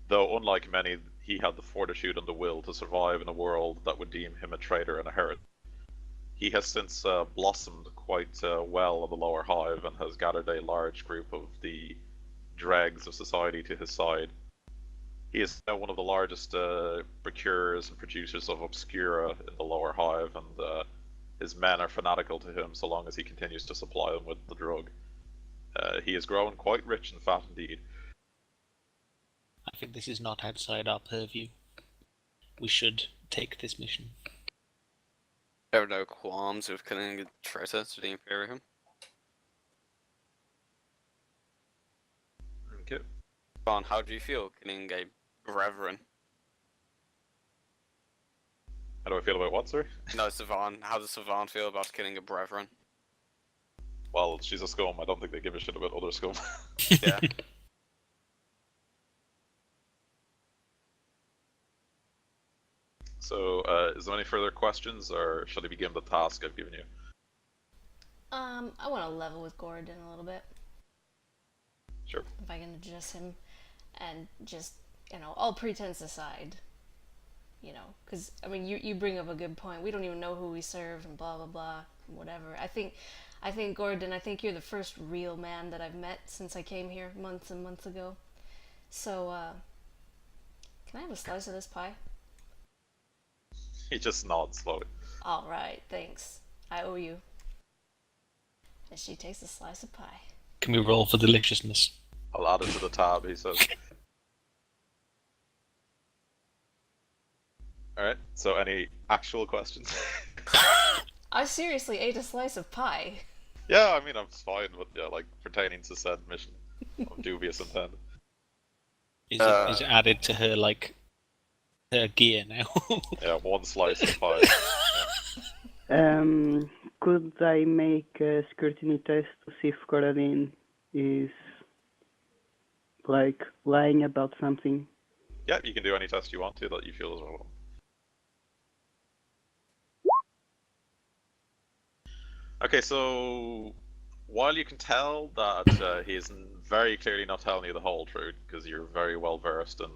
Though, unlike many, he had the fortitude and the will to survive in a world that would deem him a traitor and a heretic. He has since blossomed quite well on the lower hive and has gathered a large group of the dregs of society to his side. He is now one of the largest procurers and producers of obscura in the lower hive, and his men are fanatical to him so long as he continues to supply them with the drug. He has grown quite rich and fat indeed. I think this is not outside our purview. We should take this mission. There are no qualms with killing a traitor to the Imperium. Okay. Savonne, how do you feel killing a brethren? How do I feel about what, sir? No, Savonne. How does Savonne feel about killing a brethren? Well, she's a scum. I don't think they give a shit about other scum. Yeah. So, is there any further questions, or shall I begin the task I've given you? I want to level with Gordon a little bit. Sure. If I can address him, and just, all pretense aside, because, I mean, you bring up a good point. We don't even know who we serve, and blah, blah, blah, whatever. I think, Gordon, you're the first real man that I've met since I came here months and months ago. So, can I have a slice of this pie? He just nods slowly. Alright, thanks. I owe you. And she takes a slice of pie. Can we roll for deliciousness? I'll add it to the tab, he says. Alright, so any actual questions? I seriously ate a slice of pie. Yeah, I mean, I'm fine with, pertaining to said mission. Of dubious intent. Is it added to her, her gear now? Yeah, one slice of pie. Could I make a scrutiny test to see if Coradine is lying about something? Yeah, you can do any test you want to that you feel is relevant. Okay, so while you can tell that he is very clearly not telling you the whole truth, because you're very well versed in,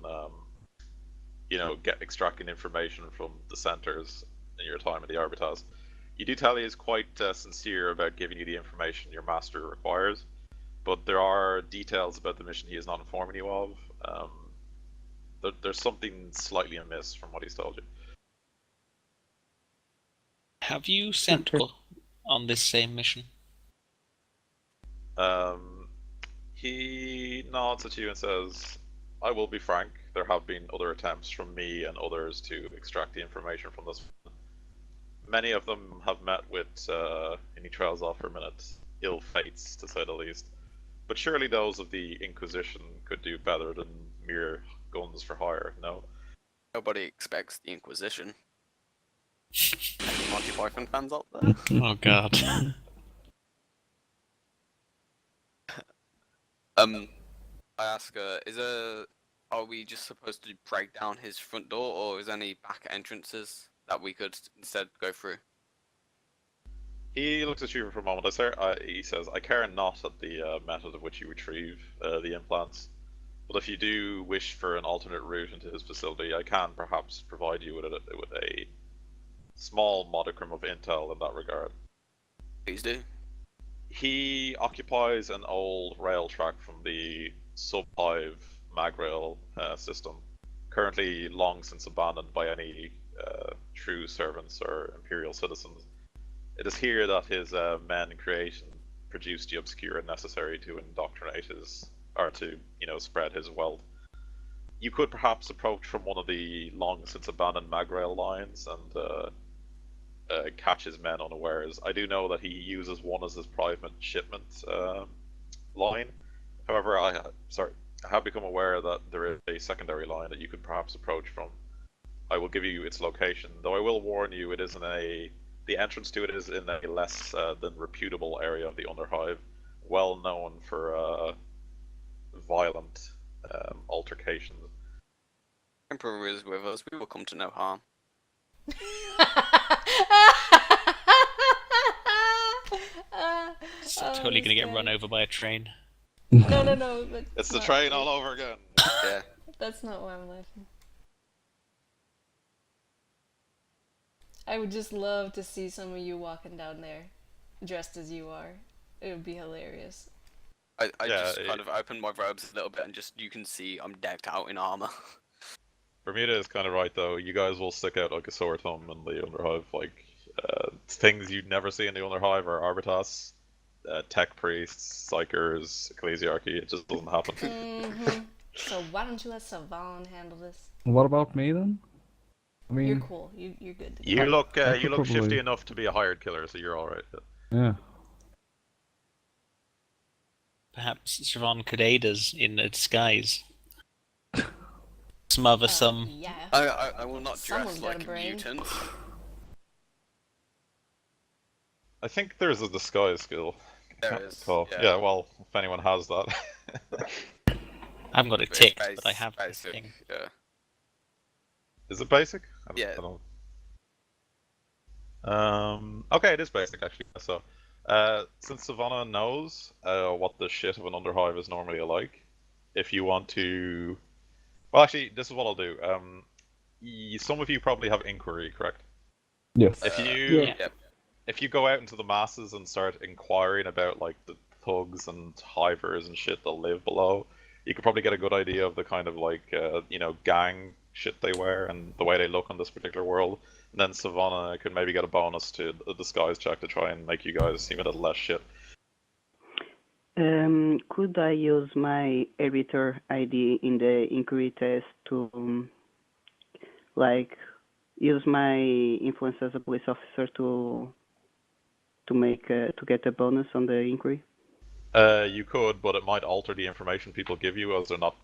extracting information from the centers in your time at the Arbitas, you do tell he is quite sincere about giving you the information your master requires, but there are details about the mission he is not informing you of. There's something slightly amiss from what he's told you. Have you sent on this same mission? He nods at you and says, I will be frank, there have been other attempts from me and others to extract the information from this. Many of them have met with, and he trails off for a minute, ill fates, to say the least. But surely those of the Inquisition could do better than mere guns for hire, no? Nobody expects the Inquisition. Any Monty Python fans out there? Oh god. I ask her, are we just supposed to break down his front door, or is there any back entrances that we could instead go through? He looks at you for a moment. He says, I care not at the method of which you retrieve the implants, but if you do wish for an alternate route into his facility, I can perhaps provide you with a small modicum of intel in that regard. Please do. He occupies an old rail track from the sub-hive magrail system, currently long since abandoned by any true servants or imperial citizens. It is here that his men in creation produced the obscura necessary to indoctrinate spread his wealth. You could perhaps approach from one of the long since abandoned magrail lines and catch his men unawares. I do know that he uses one as his private shipment line. However, I have become aware that there is a secondary line that you could perhaps approach from. I will give you its location, though I will warn you it is the entrance to it is in a less than reputable area of the Underhive, well known for violent altercations. Emperor is with us, we will come to no harm. Totally gonna get run over by a train. No. It's the train all over again. Yeah. That's not why I'm laughing. I would just love to see some of you walking down there, dressed as you are. It would be hilarious. I just kind of open my robes a little bit and you can see I'm decked out in armor. Bermuda is kind of right though. You guys will stick out like a sore thumb in the Underhive. Things you'd never see in the Underhive are Arbitas, tech priests, psychers, ecclesiarchy. It just doesn't happen. Mm-hmm. So why don't you let Savonne handle this? What about me then? I mean, You're cool. You're good. To go. You look I you could look shifty probably- enough to be a hired killer, so you're all right. yeah. Perhaps Savonne could aid us in a disguise. Smother some. Yeah. I will not Someone's dress got a like a brain. mutant. I think there's a disguise skill. There Can't is, recall. yeah. Yeah, well, if anyone has that. I haven't got it It's ticked, but I have this basic. thing. Yeah. Is it basic? Yeah. I don't... Okay, it is basic actually. So, since Savonne knows what the shit of an underhive is normally like, if you want to, well, actually, this is what I'll do. Some of you probably have inquiry, correct? Yes. If you Yeah. Yep. if you go out into the masses and start inquiring about like the thugs and hivers and shit that live below, you could probably get a good idea of the kind of like gang shit they wear and the way they look on this particular world. And then Savonne could maybe get a bonus to a disguise check to try and make you guys seem a little less shit. Could I use my arbiter ID in the inquiry test to, like, use my influence as a police officer to get a bonus on the inquiry? You could, but it might alter the information people give you as they're not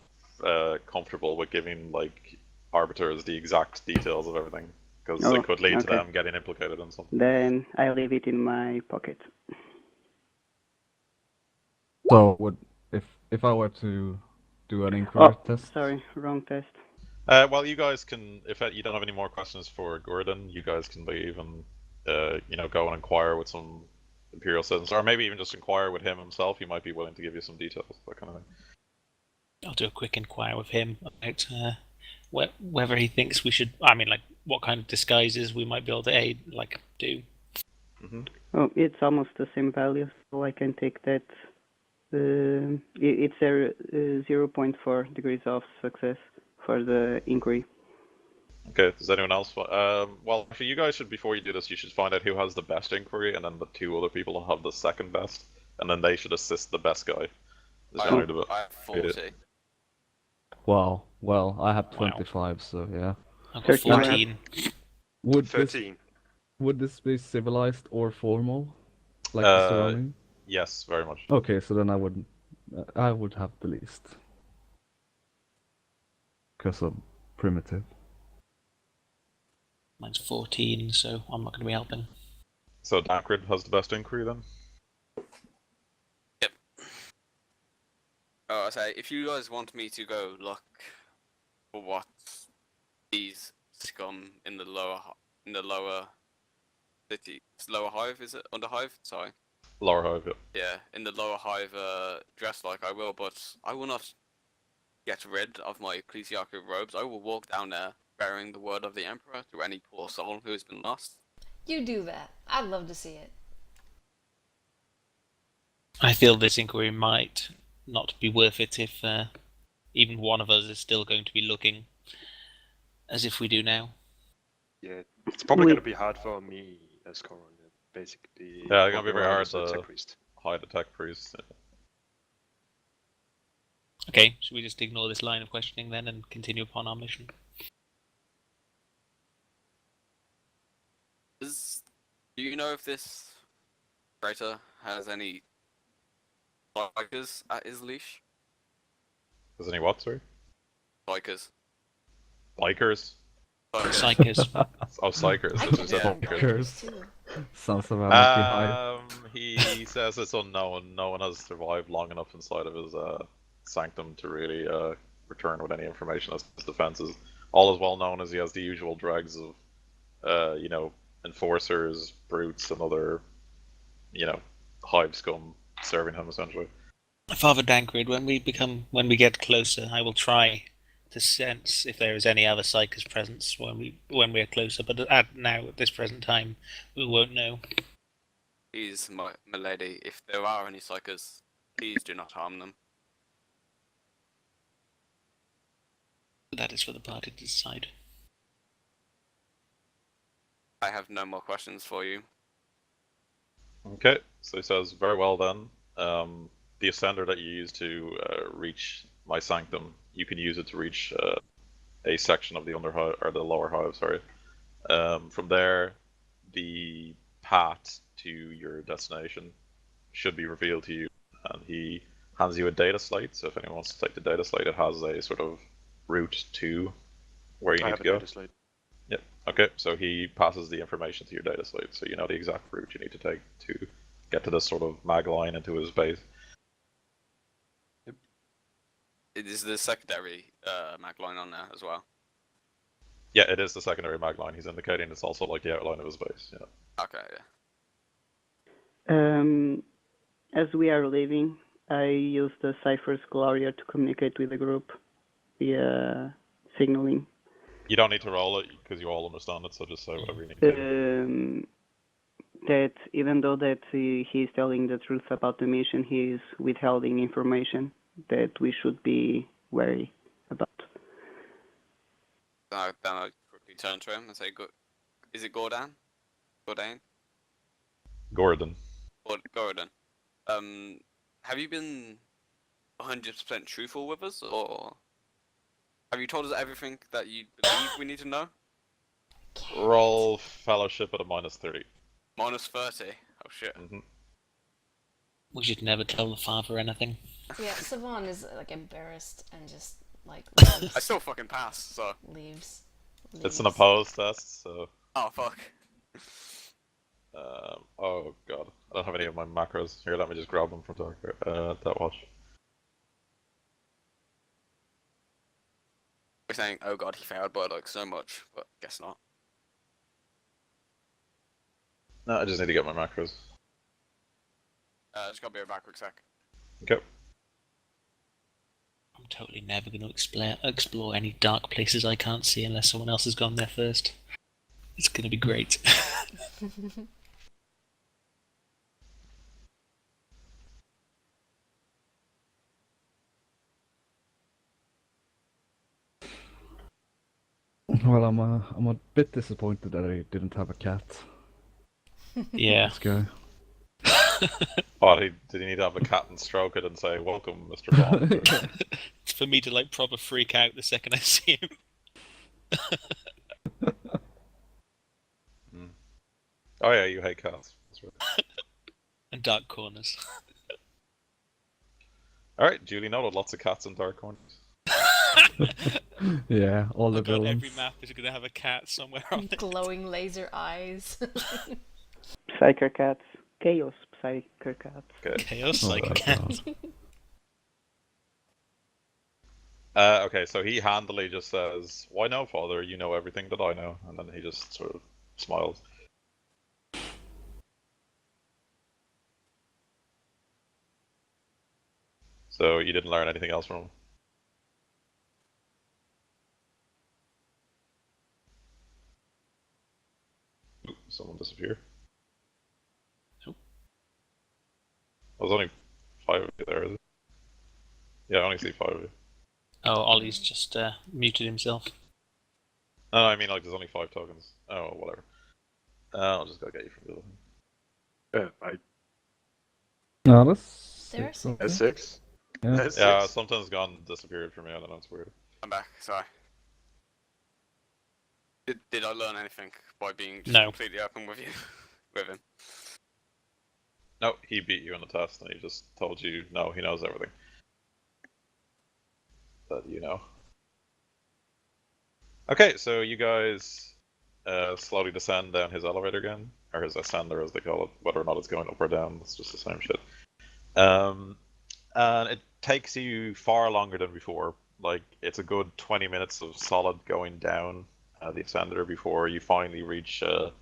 comfortable with giving like arbiters the exact details of everything, because Oh, it could lead to okay. them getting implicated in something. Then I leave it in my pocket. So would if I were to do an inquiry test? Sorry, wrong test. Well, you guys can, if you don't have any more questions for Gordon, you guys can leave and go and inquire with some Imperial citizens, or maybe even just inquire with him himself. He might be willing to give you some details, that kind of thing. I'll do a quick inquire with him about whether he thinks we should. I mean, like, what kind of disguises we might be able to do. Oh, it's almost the same value, so I can take that. It's 0.4 degrees of success for the inquiry. Okay, does anyone else? Well, actually, you guys should, before you do this, you should find out who has the best inquiry, and then the two other people will have the second best, and then they should assist the best guy. Is I generally the- have 40. Wow. Well, I have Wow. 25, so yeah. I've got 13. 14. Would this 13. would this be civilized or formal, like the surrounding? Yes, very much. Okay, so then I would have the least. Because I'm primitive. Mine's 14, so I'm not going to be helping. So Dankred has the best inquiry then? Oh, I say, if you guys want me to go look for what these scum in the lower city, it's lower hive, is it? Under hive? Sorry. Lower Hive, yeah. Yeah, in the lower hive, dress like I will, but I will not get rid of my ecclesiarchal robes. I will walk down there bearing the word of the Emperor to any poor soul who has been lost. You do that. I'd love to see it. I feel this inquiry might not be worth it if even one of us is still going to be looking as if we do now. Yeah, it's probably We- going to be hard for me as Coron, basically. Yeah, it's gonna be walking very around hard as a to- tech priest. Hide attack priest. Okay, should we just ignore this line of questioning then and continue upon our mission? Do you know if this traitor has any bikers at his leash? Is any what, sorry? Bikers. Bikers? Psychers. Oh, psychers. I This could is have it. been Curse. too. Sounds of a monkey hide. He says it's unknown. No one has survived long enough inside of his sanctum to really return with any information as to his defenses. All is well known as he has the usual dregs of, enforcers, brutes, and other, hive scum serving him essentially. Farther Dankred, when we get closer, I will try to sense if there is any other psychers presence when we are closer. But at this present time, we won't know. Please, my lady, if there are any psychers, please do not harm them. That is for the party to decide. I have no more questions for you. Okay, so he says, very well then. The ascender that you use to reach my sanctum, you can use it to reach a section of the underhive or the lower hive. Sorry. From there, the path to your destination should be revealed to you, and he hands you a data slate. So if anyone wants to take the data slate, it has a sort of route to where you I need have to a go. data slate. Yep. Okay, so he passes the information to your data slate, so you know the exact route you need to take to get to this sort of mag line into his base. Is the secondary mag line on there as well? Yeah, it is the secondary mag line he's indicating. It's also like the outline of his base. Yeah. Okay, yeah. As we are leaving, I use the Cypher's Gloria to communicate with the group via signaling. You don't need to roll it because you all understand it, so just say whatever you need to do. That even though that he is telling the truth about the mission, he is withholding information that we should be wary about. Then I quickly turn to him and say, "Is it Gordon? Gordon? Gordon. Gordon. Have you been 100% truthful with us, or have you told us everything that you believe we need to know?" Roll fellowship at a -30. -30. Oh shit. Mm-hmm. We should never tell the father anything. Yeah, Savonne is like embarrassed and just like I still fucking pass, so. leaves. It's an opposed test, so. Oh fuck. Oh god, I don't have any of my macros. Here, let me just grab them from that watch. We're saying, oh god, he failed by like so much, but guess not. No, I just need to get my macros. Just gotta be right back, quick sec. Okay. I'm totally never going to explore any dark places I can't see unless someone else has gone there first. It's going to be great. Well, I'm a bit disappointed that I didn't have a cat. Yeah. This guy. Oh, did he need to have a cat and stroke it and say, "Welcome, Mr. Bond"? It's for me to like proper freak out the second I see him. Oh yeah, you hate cats. That's right. And dark corners. Alright, duly noted. Lots of cats in dark corners. Yeah, all the Oh god, villains. every map is going to have a cat somewhere on it. Glowing laser eyes. Psyker cats. Chaos Psyker cats. Okay. Chaos Oh, like a cat. Okay, so he handily just says, "Why no, father? You know everything that I know." And then he just sort of smiles. So you didn't learn anything else from him? Oop, someone disappeared. Nope. There's only 5 of you there, is it? Yeah, I only see 5 of you. Oh, Ollie's just muted himself. No, I mean, like, there's only 5 tokens. Oh, whatever. I'll just go get you from the other thing. No, that's There are six, six. okay. 6. Yeah. That's Yeah, 6. something's gone disappeared for me. I don't know. It's weird. I'm back, sorry. Did I learn anything by being just No. completely open with you? With him? No, he beat you on the test, and he just told you no. He knows everything that you know. Okay, so you guys slowly descend down his elevator again, or his ascender as they call it. Whether or not it's going up or down, it's just the same shit. And it takes you far longer than before. Like, it's a good 20 minutes of solid going down the ascender before you finally reach the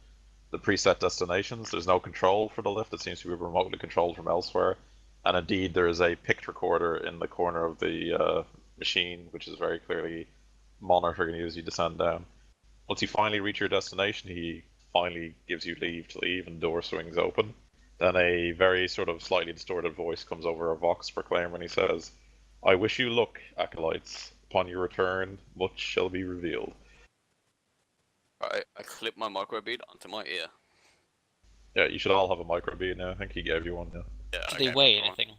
preset destinations. There's no control for the lift. It seems to be remotely controlled from elsewhere. And indeed, there is a pict recorder in the corner of the machine, which is very clearly monitoring you as you descend down. Once you finally reach your destination, he finally gives you leave to leave, and the door swings open. Then a very sort of slightly distorted voice comes over a vox proclaimer, and he says, "I wish you luck, acolytes. Upon your return, much shall be revealed." Right, I clip my microbead onto my ear. Yeah, you should all have a microbead now. I think he gave you one now. Yeah, Do I they gave weigh everyone. anything?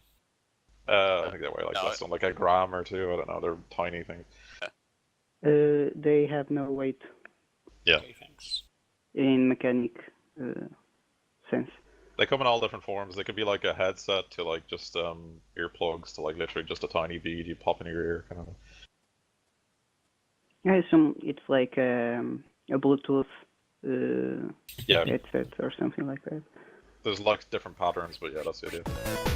I think they weigh like No, less than like a gram or 2. I don't know. They're tiny things. They have no weight. Yeah. Okay, thanks. in mechanic sense. They come in all different forms. They could be like a headset to like just earplugs to like literally just a tiny bead you pop in your ear kind of. I assume it's like a Bluetooth Yeah. headset or something like that. There's like different patterns, but yeah, that's the idea.